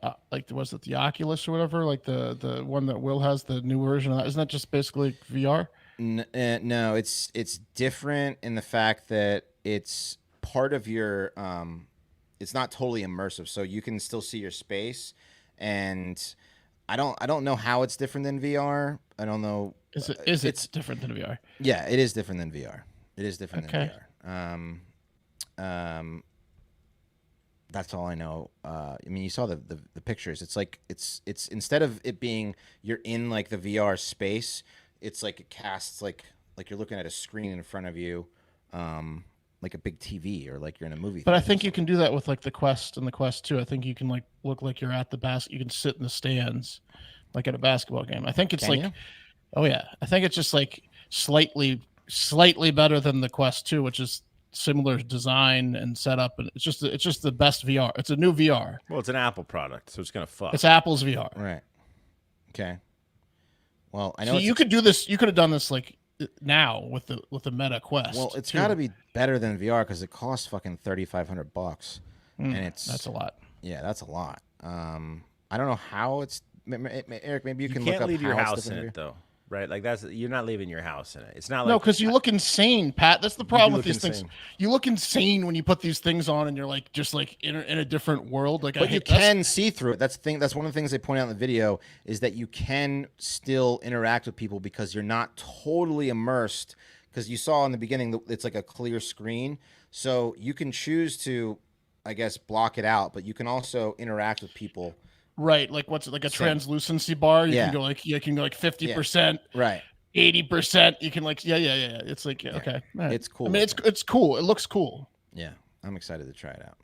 was it the Oculus or whatever? Like the one that Will has, the new version of that. Isn't that just basically VR? No, it's different in the fact that it's part of your. It's not totally immersive, so you can still see your space, and I don't know how it's different than VR. I don't know. Is it? Is it different than VR? Yeah, it is different than VR. It is different Okay. than VR. That's all I know. I mean, you saw the pictures. It's like it's instead of it being you're in like the VR space, it's like it casts like you're looking at a screen in front of you, like a big TV or like you're in a movie. But I theater. think you can do that with like the Quest and the Quest 2. I think you can like look like you're at the basket. You can sit in the stands, like at a basketball game. I think it's Can like, you? oh yeah, I think it's just like slightly better than the Quest 2, which is similar design and setup, and it's just the best VR. It's a new VR. Well, it's an Apple product, so it's gonna fuck. It's Apple's VR. Right. Okay. Well, I know So it's you could do this. You could have done this like now with the Meta Quest. well, it's too. got to be better than VR because it costs fucking $3,500, and it's That's a lot. Yeah, that's a lot. I don't know how it's. Eric, maybe you You can look can't up leave your how it's house in different it though, right? Like you're not leaving your house in it. It's not like No, because you look insane, Pat. That's the problem do with these look things. insane. You look insane when you put these things on, and you're like just like in a different world. Like, But you can see through it. That's one of the things they point out in the video is that you can still interact with people because you're not totally immersed. Because you saw in the beginning, it's like a clear screen, so you can choose to, I guess, block it out. But you can also interact with people. right. Like what's it like a Same. translucency bar? You Yeah. can go like 50%, Right. 80%. You can like yeah. It's like okay. All right. It's cool. I mean, it's cool. It looks cool. Yeah, I'm excited to try it out.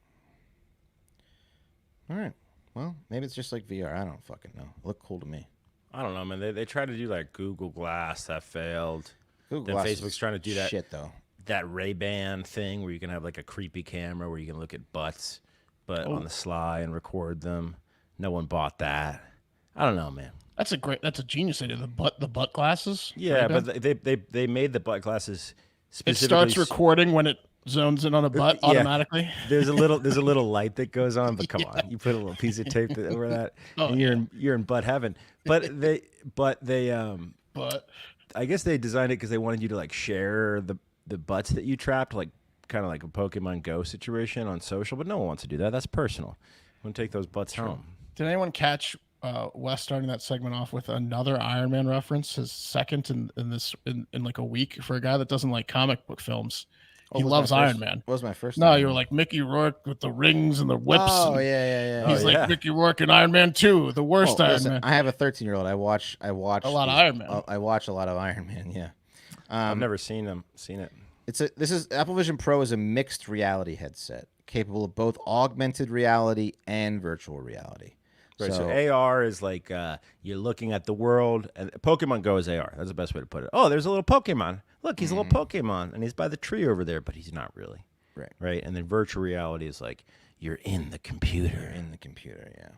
All right. Well, maybe it's just like VR. I don't fucking know. It looked cool to me. I don't know, man. They tried to do like Google Glass that failed. Google Then Glass Facebook's is trying to do that shit though. that Ray-Ban thing where you can have like a creepy camera where you can look at butts, but on the sly and record them. No one bought that. I don't know, man. That's a genius idea. The butt glasses. Yeah, Ray-Ban. but they made the butt glasses it specifically. starts recording when it zones in on a butt Yeah. automatically. There's a little light that goes on, but come on, you put a little piece of tape over that, and you're in butt heaven. But they But I guess they designed it because they wanted you to like share the butts that you trapped, like kind of like a Pokemon Go situation on social. But no one wants to do that. That's personal. I'm gonna take those butts home. did anyone catch Wes starting that segment off with another Iron Man reference? His second in like a week for a guy that doesn't like comic book films. He loves Iron Man. What was my first? No, you were like Mickey Rourke with the rings and the whips. Oh and yeah. He's like Mickey Rourke in Iron Man 2, the worst Iron Listen, Man. I have a 13-year-old. I watch A lot of Iron Man. I watch a lot of Iron Man. Yeah. I've never seen it. This is Apple Vision Pro is a mixed reality headset capable of both augmented reality and virtual reality. Right, so AR is like you're looking at the world, and Pokemon Go is AR. That's the best way to put it. Oh, there's a little Pokemon. Look, he's a little Pokemon, and he's by the tree over there, but he's not really. Right. And then virtual reality is like you're in the computer. You're in the computer, yeah.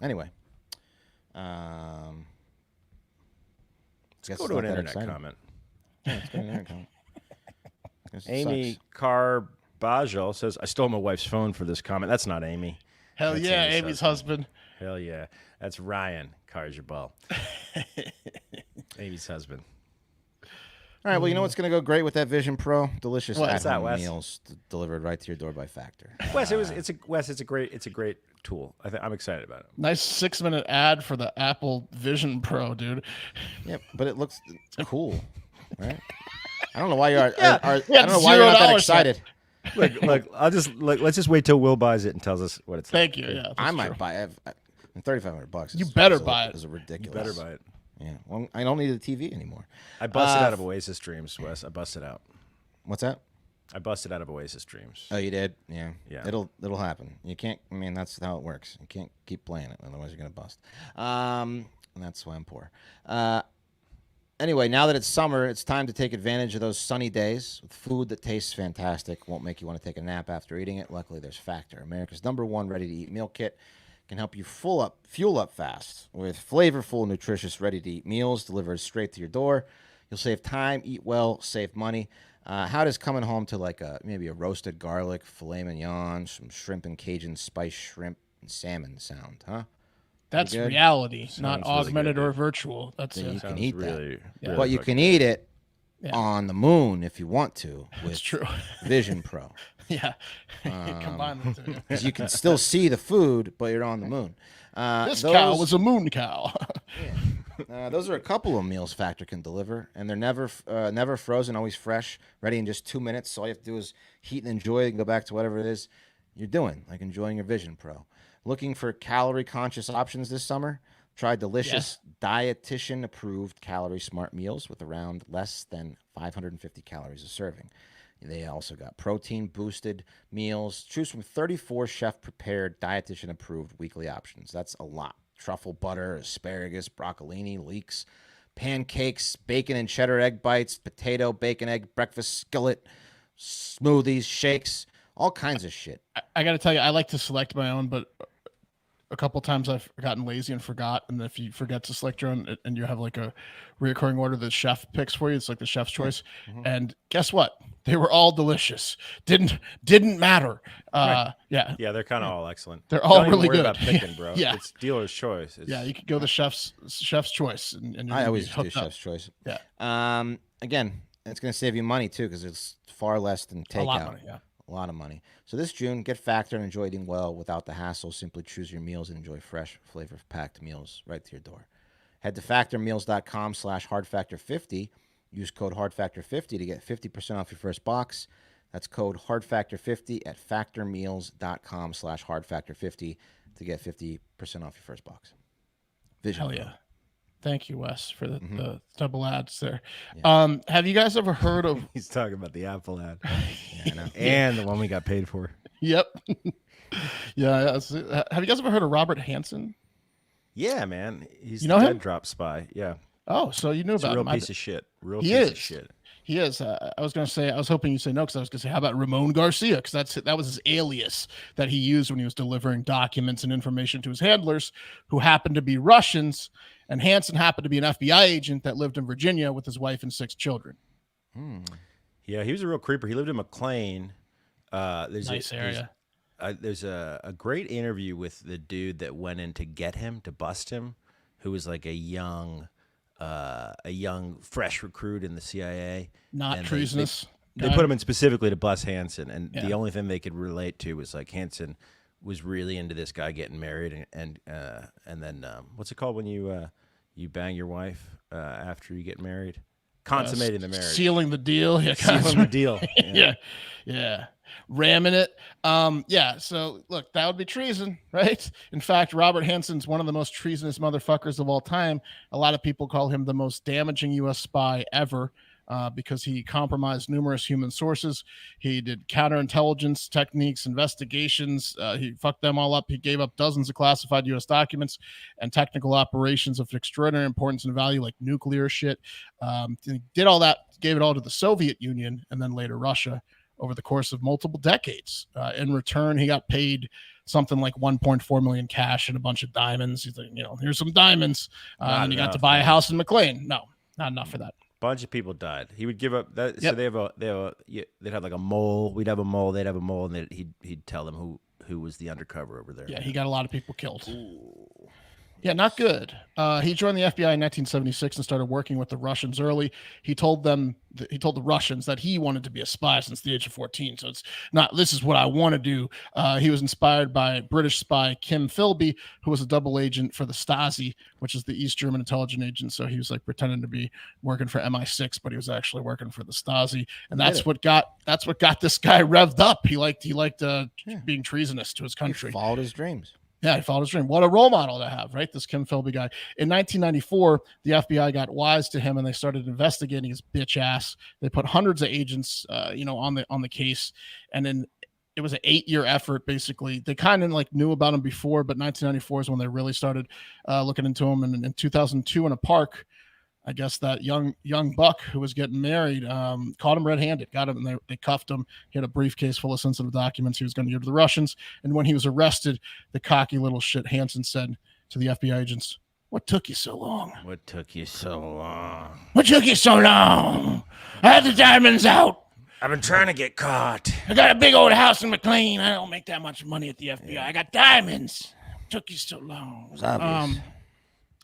Anyway, let's go to an internet comment. Yeah, let's go to an internet comment. Amy Carbajal says, "I stole my wife's phone for this comment." That's not Amy. Hell That's yeah, Amy's husband. Hell yeah. That's Ryan Carjabal. Amy's husband. All right, well, you know what's going to go great with that Vision Pro? Delicious What's that, at-home Wes? meals delivered right to your door by Factor. Wes, it's a great tool. I'm excited about it. Nice 6-minute ad for the Apple Vision Pro, dude. Yep, but it looks cool, right? I don't know why you're. Yeah, I don't know why you're not that excited. Look, let's just wait till Will buys it and tells us what it's. Thank you. Yeah, that's I might true. buy it. $3,500. You better buy it. Is ridiculous. You better buy it. Yeah. Well, I don't need a TV anymore. I busted out of Oasis Dreams, Wes. I busted out. What's that? I busted out of Oasis Dreams. Oh, you did? Yeah. Yeah. It'll happen. You can't. I mean, that's how it works. You can't keep playing it, otherwise you're gonna bust. And that's why I'm poor. Anyway, now that it's summer, it's time to take advantage of those sunny days with food that tastes fantastic, won't make you want to take a nap after eating it. Luckily, there's Factor, America's #1 ready-to-eat meal kit. Can help you fuel up fast with flavorful, nutritious, ready-to-eat meals delivered straight to your door. You'll save time, eat well, save money. How does coming home to like maybe a roasted garlic, filet mignon, some shrimp and Cajun spice shrimp and salmon sound, huh? That's good? reality, Sounds not really augmented good, or dude. virtual. That's Then you Sounds can eat really, that. really But you fucking can eat it Yeah. on the moon if you want to with That's true. Vision Pro. Yeah. Combine the two. Because you can still see the food, but you're on the moon. This cow was a moon cow. Those are a couple of meals Factor can deliver, and they're never frozen, always fresh, ready in just 2 minutes. So all you have to do is heat and enjoy it and go back to whatever it is you're doing, like enjoying your Vision Pro. Looking for calorie-conscious options this summer? Try delicious, dietitian-approved calorie-smart meals with around less than 550 calories a serving. They also got protein-boosted meals. Choose from 34 chef-prepared, dietitian-approved weekly options. That's a lot. Truffle butter, asparagus, broccolini, leeks, pancakes, bacon and cheddar egg bites, potato, bacon, egg, breakfast skillet, smoothies, shakes, all kinds of shit. I got to tell you, I like to select my own, but a couple times I've gotten lazy and forgot. And if you forget to select your own and you have like a reoccurring order the chef picks for you, it's like the chef's choice. Mm-hmm. And guess what? They were all delicious. Didn't matter. Right. Yeah. Yeah, they're kind of all excellent. They're all Don't even really worry good. about picking, bro. Yeah. It's dealer's choice. Yeah, you could go the chef's choice. And you're I always gonna do be hooked up. chef's choice. Yeah. Again, it's going to save you money too because it's far less than takeout. A lot of money, yeah. A lot of money. So this June, get Factor and enjoy eating well without the hassle. Simply choose your meals and enjoy fresh, flavor-packed meals right to your door. Head to factormeals.com/hardfactor50. Use code hardfactor50 to get 50% off your first box. That's code hardfactor50 at factormeals.com/hardfactor50 to get 50% off your first box. Vision. Hell yeah. Pro. Thank you, Wes, for the double ads there. Yeah. Have you guys ever heard of... He's talking about the Apple ad. Yeah, I know. And the one we got paid for. Yep. Yeah. Have you guys ever heard of Robert Hanssen? Yeah, man. He's know the him? dead drop spy. Yeah. Oh, so you knew He's about a real him. piece of shit. Real He piece is. of shit. He is. I was going to say, I was hoping you'd say no, because I was going to say, how about Ramon Garcia? Because that was his alias that he used when he was delivering documents and information to his handlers, who happened to be Russians. And Hanssen happened to be an FBI agent that lived in Virginia with his wife and 6 children. Yeah, he was a real creeper. He lived in McLean. Nice area. There's a great interview with the dude that went in to get him, to bust him, who was like a young fresh recruit in the CIA. Not and treasonous. They put him in specifically to bust Hanssen, and Yeah. the only thing they could relate to was like Hanssen was really into this guy getting married, and then what's it called when you bang your wife after you get married? Consummating the marriage. Sealing the deal. Yeah, Sealing the deal. Yeah. Ramming it. So look, that would be treason, right? In fact, Robert Hanson's one of the most treasonous motherfuckers of all time. A lot of people call him the most damaging U.S. spy ever. Because he compromised numerous human sources. He did counterintelligence techniques, investigations. He fucked them all up. He gave up dozens of classified U.S. documents and technical operations of extraordinary importance and value, like nuclear shit. He did all that, gave it all to the Soviet Union and then later Russia over the course of multiple decades. In return, he got paid something like 1.4 million cash and a bunch of diamonds. He's like, here's some diamonds. And he got to buy a house in McLean. No, not enough for that. Bunch of people died. He would give up that. Yep. So they'd have like a mole. We'd have a mole. They'd have a mole, and then he'd tell them who was the undercover over there. Yeah, he got a lot of people killed. Ooh. Yeah, not good. He joined the FBI in 1976 and started working with the Russians early. He told the Russians that he wanted to be a spy since the age of 14. So it's not, this is what I want to do. He was inspired by British spy Kim Philby, who was a double agent for the Stasi, which is the East German intelligence agent. So he was like pretending to be working for MI6, but he was actually working for the Stasi. And that's what got this guy revved up. He liked being treasonous to his country. He followed his dreams. Yeah, he followed his dream. What a role model to have, right? This Kim Philby guy. In 1994, the FBI got wise to him and they started investigating his bitch ass. They put hundreds of agents, on the case, and then it was an 8-year effort. Basically, they kind of like knew about him before, but 1994 is when they really started looking into him. And in 2002, in a park, I guess that young buck who was getting married caught him red-handed, got him, and they cuffed him. He had a briefcase full of sensitive documents he was going to give to the Russians. And when he was arrested, the cocky little shit Hanssen said to the FBI agents, "What took you so long? What took you so long? What took you so long? I had the diamonds out. I've been trying to get caught. I got a big old house in McLean. I don't make that much money at the FBI. I got diamonds. Took you so long. It was obvious.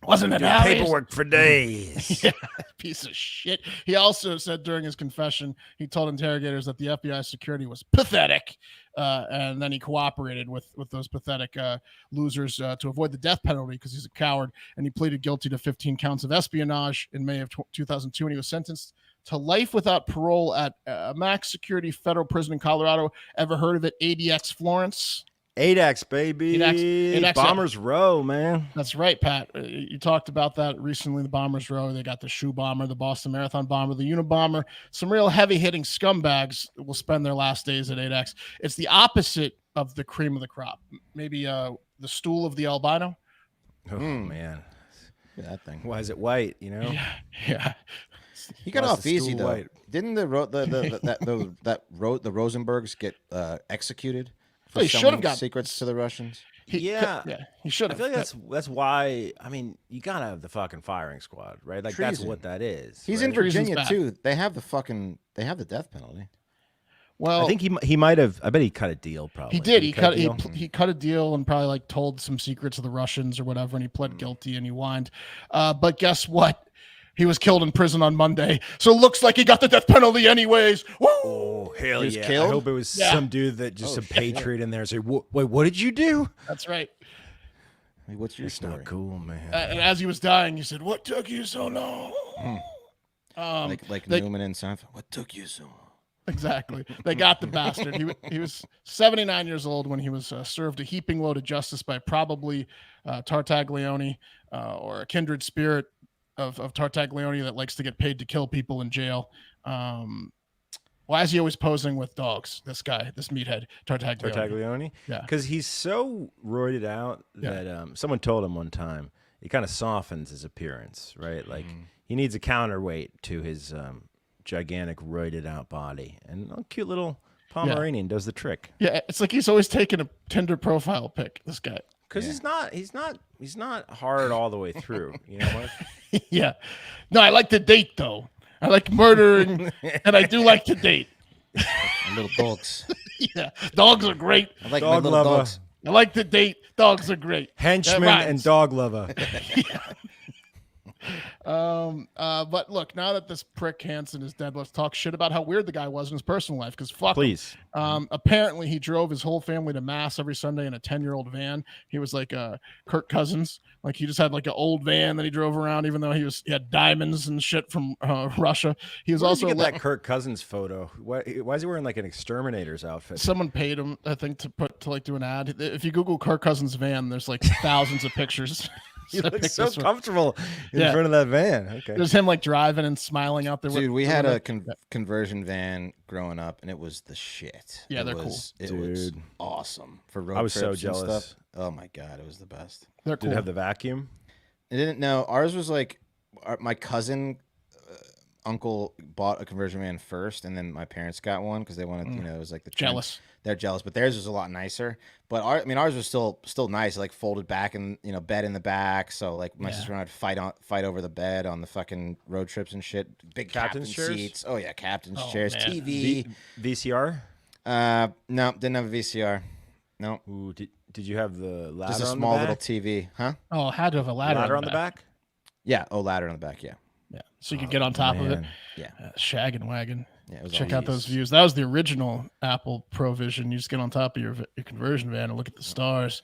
Wasn't it Doing obvious? paperwork for days. Yeah, piece of shit. He also said during his confession, he told interrogators that the FBI security was pathetic, and then he cooperated with those pathetic losers to avoid the death penalty because he's a coward, and he pleaded guilty to 15 counts of espionage in May of 2002, and he was sentenced to life without parole at a max security federal prison in Colorado. Ever heard of it? ADX Florence. 8X, baby. 8X. Bombers Row, man. That's right, Pat. You talked about that recently, the Bombers Row. They got the shoe bomber, the Boston Marathon bomber, the Unabomber. Some real heavy-hitting scumbags will spend their last days at 8X. It's the opposite of the cream of the crop. Maybe the stool of the albino. Oh, man. Yeah, that thing. Why is it white, Yeah. He got Why's off the easy stool though. white? Didn't the Rosenbergs get executed for He should selling have got secrets to the Russians? He should I have. feel like that's why. I mean, you gotta have the fucking firing squad, right? Like that's Treason. what that is. He's right? in Virginia Treason's too. They have the death penalty. Well, I think he might have. I bet he cut a deal. Probably he did. He cut a deal? he cut a deal and probably like told some secrets to the Russians or whatever, and he pled guilty and he whined. But guess what? He was killed in prison on Monday, so it looks like he got the death penalty anyways. Woo! Oh hell He was yeah! killed? I hope it was Yeah. some dude that just Oh, a shit. patriot in there. Say, wait, what did you do? That's right. Hey, what's your It's story? not cool, man. And as he was dying, he said, "What took you so long?" Like they- Newman and Seinfeld. What took you so long? Exactly. They got the bastard. He was 79 years old when he was served a heaping load of justice by probably Tartaglione or a kindred spirit of Tartaglione that likes to get paid to kill people in jail. Why is he always posing with dogs? This guy, this meathead, Tartaglione. Tartaglione? Yeah. Because he's so roided out Yeah. that someone told him one time it kind of softens his appearance, right? Like he needs a counterweight to his gigantic roided out body. And a cute little Pomeranian does the trick. Yeah, it's like he's always taking a Tinder profile pic, this guy. Because he's not hard all the way through. You know what? Yeah. No, I like the date though. I like murdering, and I do like to date. And little dogs. Yeah, dogs are great. I like Dog my little lover. dogs. I like to date. Dogs are great. Henchman That and rhymes. dog lover. But look, now that this prick Hanssen is dead, let's talk shit about how weird the guy was in his personal life. Because fuck him. Please. Apparently, he drove his whole family to mass every Sunday in a 10-year-old van. He was like Kirk Cousins. Like he just had like an old van that he drove around, even though he had diamonds and shit from Russia. He was Where also did you get that Kirk Cousins photo? Why is he wearing like an exterminator's outfit? someone paid him, I think, to like do an ad. If you Google Kirk Cousins van, there's like thousands of pictures. He So looks pick so this one. comfortable in Yeah. front of that van. Okay. There's him like driving and smiling out there. Dude, we doing had a it. conversion van growing up, and it was the shit. Yeah, It they're was, cool. It was Dude. awesome for road I was so trips and jealous. stuff. Oh my god, it was the best. They're Did cool. it have the vacuum? It didn't know. Ours was like my cousin uncle bought a conversion van first, and then my parents got one because they wanted, it was like the trend. Jealous. They're jealous, but theirs was a lot nicer. But ours was still nice, like folded back and bed in the back. So like my sister and I'd fight over the bed on the fucking road trips and shit. Big Captain's captain chairs? seats. Oh yeah, captain's Oh, chairs, man. TV. VCR? No, didn't have a VCR. No, Ooh, did you have the ladder just a on small the little back? TV, huh? Oh, had to have a ladder, Ladder on the back? Yeah. Oh, ladder on the back. Yeah. Yeah, so you could get on top of it. Man. Yeah. Shaggin' wagon. Yeah. It was Check all out those these. views. That was the original Apple Provision. You just get on top of your conversion van and look at the stars.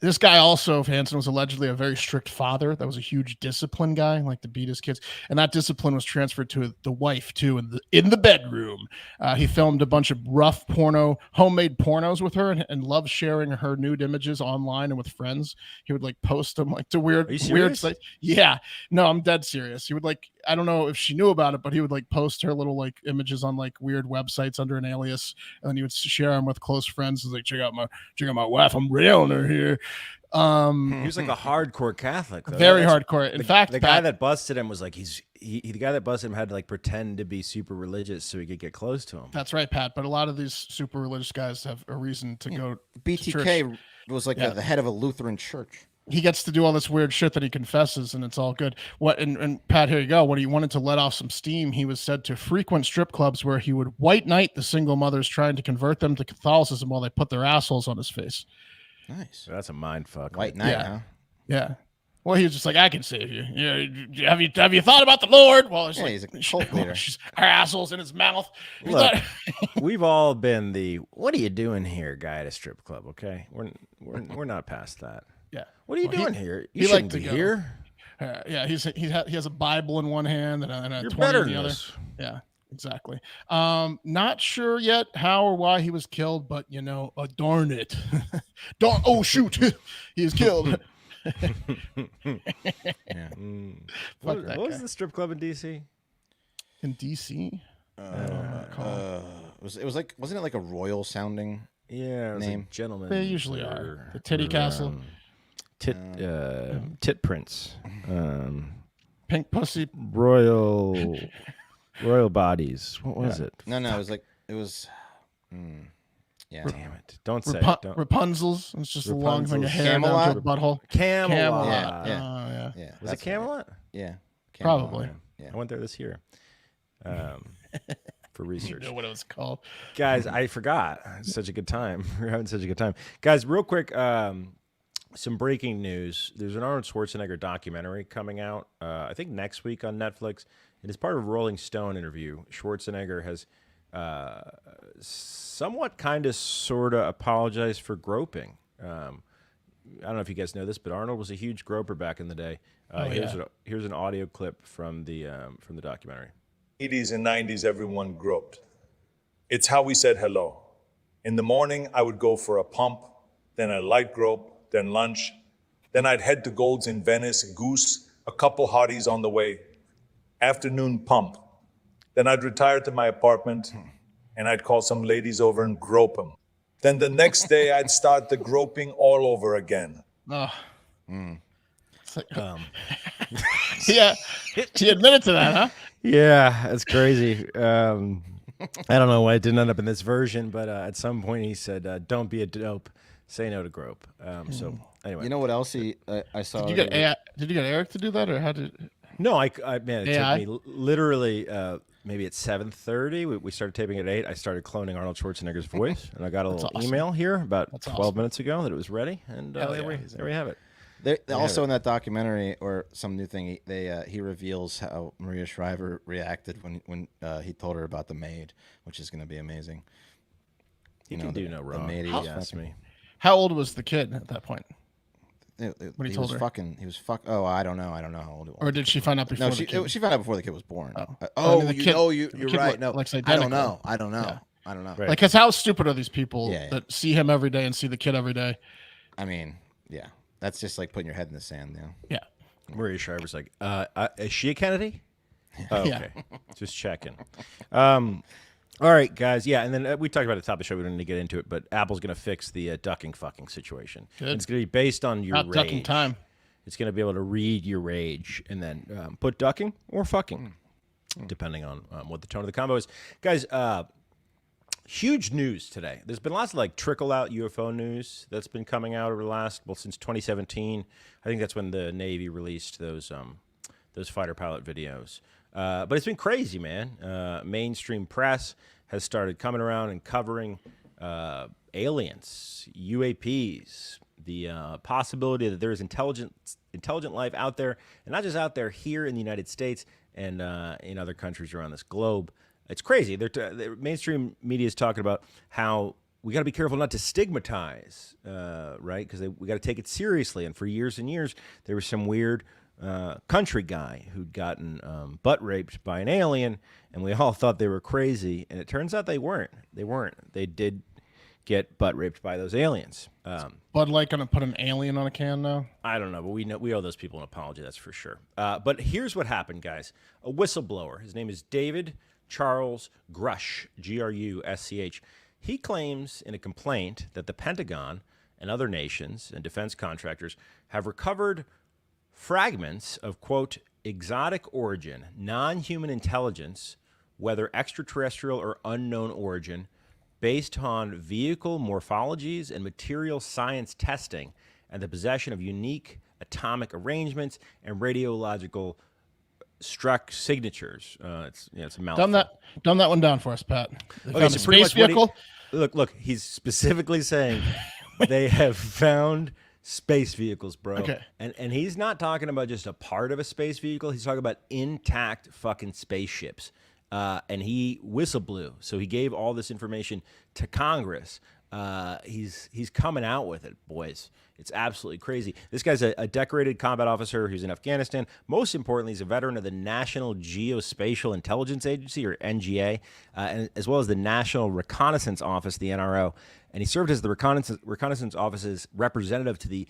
This guy also, Hanssen, was allegedly a very strict father. That was a huge discipline guy, like to beat his kids. And that discipline was transferred to the wife, too, in the bedroom. He filmed a bunch of rough homemade pornos with her and loved sharing her nude images online and with friends. He would like post them like to Are you weird serious? sites. Yeah. No, I'm dead serious. He would like, I don't know if she knew about it, but he would like post her little like images on like weird websites under an alias. And then he would share them with close friends. He's like, check out my wife. I'm railing her here. He was like a hardcore Catholic. Though. Very That's- hardcore. In fact, the guy Pat, that busted him was like the guy that busted him had to like pretend to be super religious so he could get close to him. that's right, Pat. But a lot of these super religious guys have a reason to go. to church. BTK was like Yeah. the head of a Lutheran church. He gets to do all this weird shit that he confesses, and it's all good. And Pat, here you go. When he wanted to let off some steam, he was said to frequent strip clubs where he would white knight the single mothers trying to convert them to Catholicism while they put their assholes on his face. Nice. So that's a mind fuck. White knight, Yeah. huh? Yeah. Well, he was just like, I can save you. Yeah. Have you thought about the Lord? Well, it's Yeah, like, he's a cult leader. Her assholes in his mouth. He Look, thought- we've all been the "What are you doing here?" guy at a strip club. Okay, we're not past that. yeah. What are you Well, doing here? he You liked shouldn't to be go. here. Yeah. He has a Bible in one hand and a You're 20 better in the than other. this. Yeah, exactly. Not sure yet how or why he was killed, but darn it. Oh shoot. He is killed. Yeah. Fuck What that was guy. the strip club in DC? In DC. It was like, wasn't it like a royal sounding? Yeah, it was Name. like gentlemen. They usually are. The Titty Castle. Tit Prince. Pink pussy. Royal bodies. What was it? No, it was. Yeah. Damn it! Don't say it. Don't. Rapunzel's. It's just a long thing of Rapunzel's. hair down to Camelot? her butthole. Camelot. Yeah, yeah. Oh, yeah. Yeah. Was it that's right. Camelot? Yeah. Probably. Yeah. I went there this year for You research. know what it was called. Guys, I forgot. It's such a good time. We're having such a good time. Guys, real quick, some breaking news. There's an Arnold Schwarzenegger documentary coming out, I think next week on Netflix. It is part of a Rolling Stone interview. Schwarzenegger has somewhat kind of sort of apologized for groping. I don't know if you guys know this, but Arnold was a huge groper back in the day. Here's an audio clip from the documentary. 80s and 90s, everyone groped. It's how we said hello. In the morning, I would go for a pump, then a light grope, then lunch. Then I'd head to Gold's in Venice, Goose, a couple hotties on the way. Afternoon pump. Then I'd retire to my apartment, and I'd call some ladies over and grope them. Then the next day, I'd start the groping all over again. Oh. It's like, yeah. He admitted to that, huh? Yeah, that's crazy. I don't know why it didn't end up in this version, but at some point he said, "Don't be a dope, say no to grope." So anyway, You know what else I saw? Did you get Eric to do that, or how did? No, man, it AI? took me literally maybe at 7:30. We started taping at 8. I started cloning Arnold Schwarzenegger's voice, and I got a little awesome. email here about That's 12 awesome. minutes ago that it was ready, and there we have it. Also in that documentary or some new thing, he reveals how Maria Shriver reacted when he told her about the maid, which is going to be amazing. You can do no wrong. The maid, If you ask me. How old was the kid at that point? When he told her, he was fucking. Oh, I don't know how old it was. Or did she find out before? No, the kid? she found out before the kid was born. Oh, You're right. No, looks I don't know. identical. I don't know. Yeah. I don't know. Right. Like, because how stupid are these people Yeah. that see him every day and see the kid every day? I mean, yeah, that's just like putting your head in the sand. Yeah. Maria Shriver's like, is she a Kennedy? Oh, Yeah. okay. Just checking. All right, guys. Yeah, and then we talked about it at the top of the show. We don't need to get into it, but Apple's going to fix the ducking fucking situation. Good. It's going to be based on your Not rage. ducking time. It's going to be able to read your rage and then put ducking or fucking, depending on what the tone of the combo is. Guys, huge news today. There's been lots of like trickle out UFO news that's been coming out over the last, since 2017. I think that's when the Navy released those fighter pilot videos. But it's been crazy, man. Mainstream press has started coming around and covering aliens, UAPs, the possibility that there is intelligent life out there, and not just out there here in the United States and in other countries around this globe. It's crazy. The mainstream media is talking about how we got to be careful not to stigmatize, right? Because we got to take it seriously. And for years and years, there was some weird country guy who'd gotten butt raped by an alien, and we all thought they were crazy. And it turns out they weren't. They did get butt raped by those aliens. Bud Light gonna put an alien on a can now? I don't know, but we owe those people an apology, that's for sure. But here's what happened, guys. A whistleblower, his name is David Charles Grush, Grusch. He claims in a complaint that the Pentagon and other nations and defense contractors have recovered fragments of, quote, exotic origin, non-human intelligence, whether extraterrestrial or unknown origin, based on vehicle morphologies and material science testing and the possession of unique atomic arrangements and radiological struck signatures. It's a mouthful. Dumb that one down for us, Pat. They found a so pretty space much vehicle. Look, he's specifically saying they have found space vehicles, bro. Okay. And he's not talking about just a part of a space vehicle. He's talking about intact fucking spaceships. And he whistleblew. So he gave all this information to Congress. He's coming out with it, boys. It's absolutely crazy. This guy's a decorated combat officer who's in Afghanistan. Most importantly, he's a veteran of the National Geospatial Intelligence Agency, or NGA, and as well as the National Reconnaissance Office, the NRO. And he served as the Reconnaissance Office's representative to the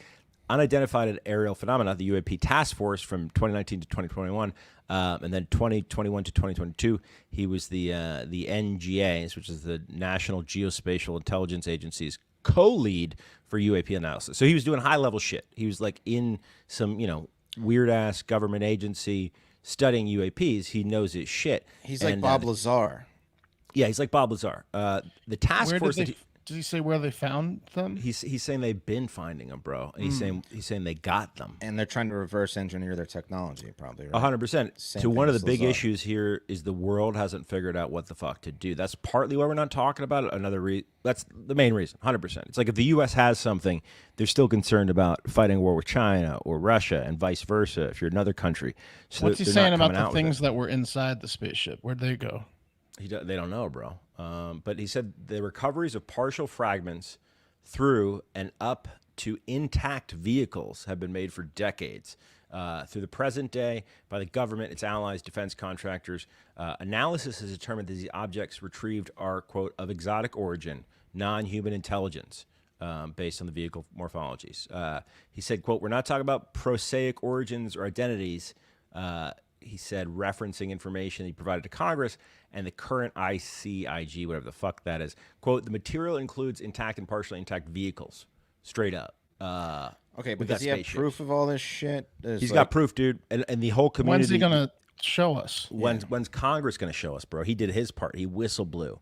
Unidentified Aerial Phenomena, the UAP Task Force, from 2019 to 2021, and then 2021 to 2022, he was the NGA's, which is the National Geospatial Intelligence Agency's co-lead for UAP analysis. So he was doing high-level shit. He was like in some, weird-ass government agency studying UAPs. He knows his shit. He's like Bob Lazar. Yeah, he's like Bob Lazar. The task force that Does he say where they found them? he's saying they've been finding them, bro. And he's saying they got them. And they're trying to reverse engineer their technology, probably, right? 100%. Same So thing one of as the big Lazar. issues here is the world hasn't figured out what the fuck to do. That's partly why we're not talking about it. That's the main reason. 100%. It's like if the U.S. has something, they're still concerned about fighting a war with China or Russia, and vice versa if you're another country. So What's he they're saying not about coming the out with things it. that were inside the spaceship? Where'd they go? They don't know, bro. But he said the recoveries of partial fragments through and up to intact vehicles have been made for decades. Through the present day, by the government, its allies, defense contractors, analysis has determined that these objects retrieved are, quote, of exotic origin, non-human intelligence, based on the vehicle morphologies. He said, quote, we're not talking about prosaic origins or identities, he said, referencing information he provided to Congress and the current ICIG, whatever the fuck that is. Quote, the material includes intact and partially intact vehicles. Straight up. Okay, but We've does got he have spaceships. proof of all this shit? He's got proof, dude. And the whole community. When's he gonna show us? When's Congress going to show us, bro? He did his part. He whistleblew.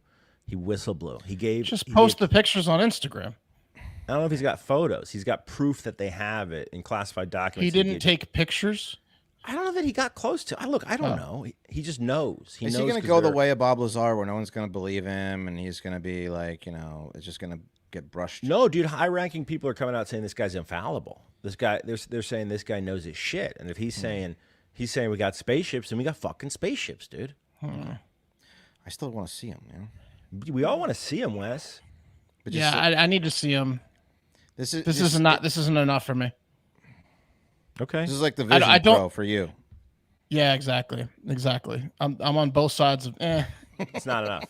He gave. Just post the pictures on Instagram. I don't know if he's got photos. He's got proof that they have it in classified documents. He didn't take pictures. I don't know that he got close to. I don't know. He just knows. Is he going to go the way of Bob Lazar, where no one's going to believe him, and he's going to be like, it's just going to get brushed? No, dude. High-ranking people are coming out saying this guy's infallible. This guy, they're saying this guy knows his shit, and if he's saying we got spaceships, and we got fucking spaceships, dude. I still want to see him, man. We all want to see him, Wes. But I need to see him. This isn't enough for me. Okay. This is like the Vision Pro for you. Yeah, exactly. I'm on both sides of. It's not enough.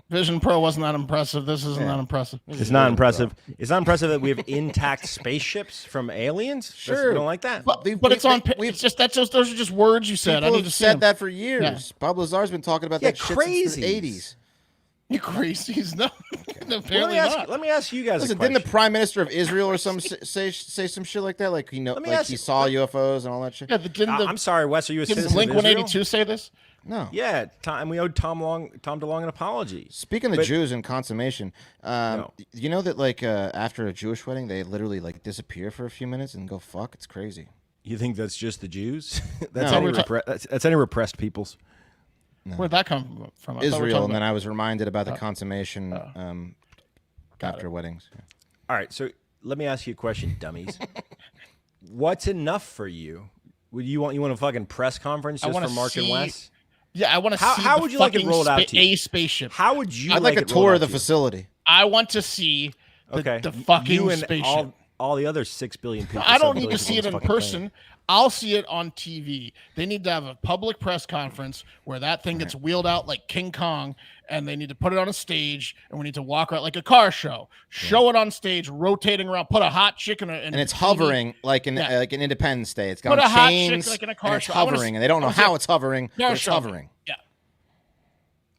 Vision Pro wasn't that impressive. This isn't that impressive. It's not impressive. It's not impressive that we have intact spaceships from aliens. Sure, you don't like that. But it's on. It's just those are just words you said. I need to said that for years. Yeah. Bob Lazar's been talking about that shit since the 80s. You crazies? No, apparently not. Let me ask you guys. Listen, didn't the Prime Minister of Israel or some say some shit like that? Like he saw UFOs and all that shit. Yeah, I'm sorry, Wes. Are you a citizen? Blink 182 say this? No. Yeah, and we owed Tom DeLonge an apology. Speaking of Jews and consummation, you know that like after a Jewish wedding, they literally like disappear for a few minutes and go fuck. It's crazy. You think that's just the Jews? That's any repressed peoples. No. Where'd that come from? Israel, and then I was reminded about the consummation after weddings. Yeah. All right, so let me ask you a question, dummies. What's enough for you? You want a fucking press conference just for Mark and Wes? Yeah, I want to see. How would you like it rolled out to you? A spaceship. How would you? I'd like a tour of the facility. I want to see the fucking spaceship. All the other 6 billion people. I don't need to see it in person. I'll see it on TV. They need to have a public press conference where that thing gets wheeled out like King Kong, and they need to put it on a stage, and we need to walk around like a car show. Show it on stage, rotating around. Put a hot chick in and it's hovering like an Independence Day. It's got chains. Put a hot chick like in a car and it's hovering, and they don't know how it's hovering, but it's hovering. Yeah,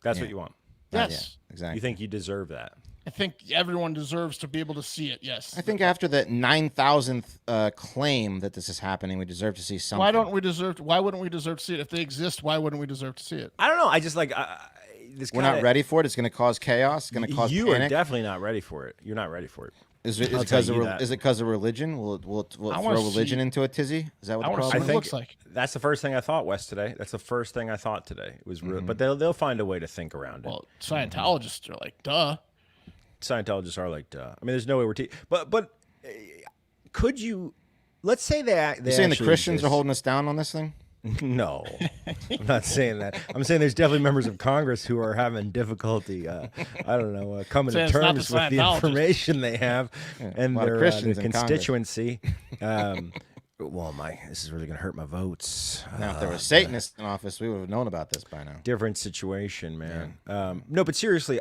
that's what you want. Yes, exactly. You think you deserve that? I think everyone deserves to be able to see it. Yes. I think after the 9,000th claim that this is happening, we deserve to see something. Why wouldn't we deserve to see it? If they exist, why wouldn't we deserve to see it? I don't know. I just like we're not ready for it. It's going to cause chaos. It's going to cause you panic. are definitely not ready for it. You're not ready for it. Is it because of religion? Will it throw religion into a tizzy? Is that what the problem is? It looks like. That's the first thing I thought, Wes, today. That's the first thing I thought today. It was real, but they'll find a way to think around it. Well, Scientologists are like, duh. Scientologists are like, duh. I mean, there's no way we're but could you? Let's say that you're saying the Christians are holding us down on this thing. No, I'm not saying that. I'm saying there's definitely members of Congress who are having diffically, coming to terms with the information they have and their constituency. This is really going to hurt my votes. Now, if there were Satanists in office, we would have known about this by now. Different situation, man. Yeah. No, but seriously,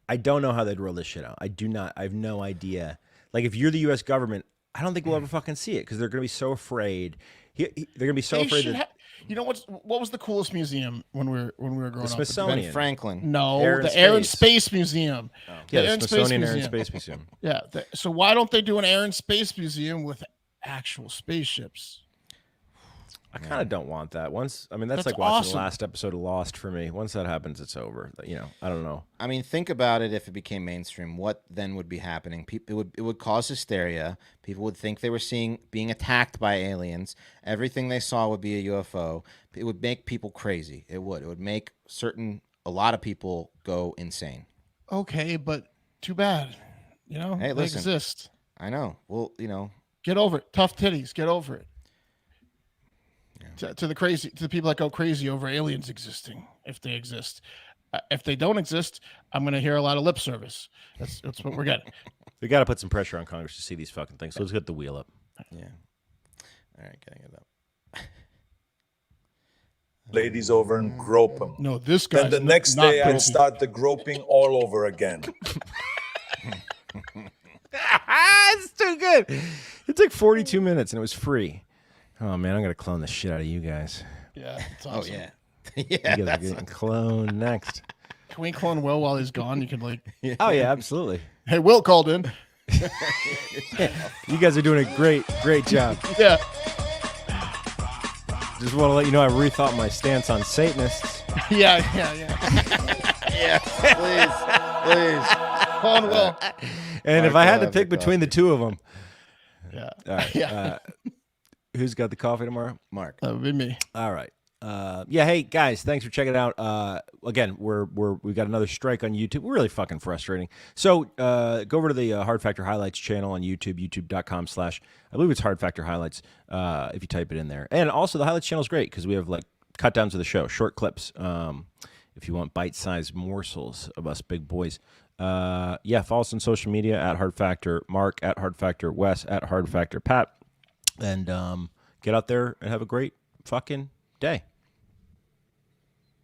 I don't know how they'd roll this shit out. I do not. I have no idea. Like, if you're the U.S. government, I don't think we'll ever fucking see it because they're going to be so afraid. They're going to be so afraid that. You know what was the coolest museum when we were growing up? The Smithsonian. Ben Franklin. No, the Air and Space Museum. Oh. Yeah, the Smithsonian Air and Space Museum. Yeah. So why don't they do an Air and Space Museum with actual spaceships? I kind of don't want that. That's like watching the last episode of Lost for me. Once that happens, it's over. I don't know. I mean, think about it. If it became mainstream, what then would be happening? It would cause hysteria. People would think they were being attacked by aliens. Everything they saw would be a UFO. It would make people crazy. It would. It would make a lot of people go insane. Okay, but too bad. Hey, they exist. I know. Well, get over it. Tough titties. Get over it. To the people that go crazy over aliens existing, if they exist. If they don't exist, I'm going to hear a lot of lip service. That's what we're getting. We got to put some pressure on Congress to see these fucking things. So let's get the wheel up. Yeah. All right, getting it up. Ladies over and grope them. No, this guy. Then the next day I'd start the groping all over again. It's too good. It took 42 minutes and it was free. Oh man, I'm gonna clone the shit out of you guys. Yeah, it's awesome. Oh yeah, yeah. You guys are getting cloned next. Can we clone Will while he's gone? You can Oh yeah, absolutely. Hey, Will called in. You guys are doing a great job. Yeah. Just want to let you know I rethought my stance on Satanists. Yeah. Yes, please. Clone Will. And if I had to pick between the two of them. Yeah. All right. Who's got the coffee tomorrow? Mark. That would be me. All right. Yeah. Hey guys, thanks for checking it out. Again, we got another strike on YouTube. We're really fucking frustrating. So go over to the Hard Factor Highlights channel on YouTube, youtube.com/ I believe it's Hard Factor Highlights. If you type it in there, and also the Highlights channel is great because we have like cut downs of the show, short clips. If you want bite-sized morsels of us big boys. Yeah, follow us on social media at Hard Factor Mark, at Hard Factor Wes, at Hard Factor Pat, and get out there and have a great fucking day.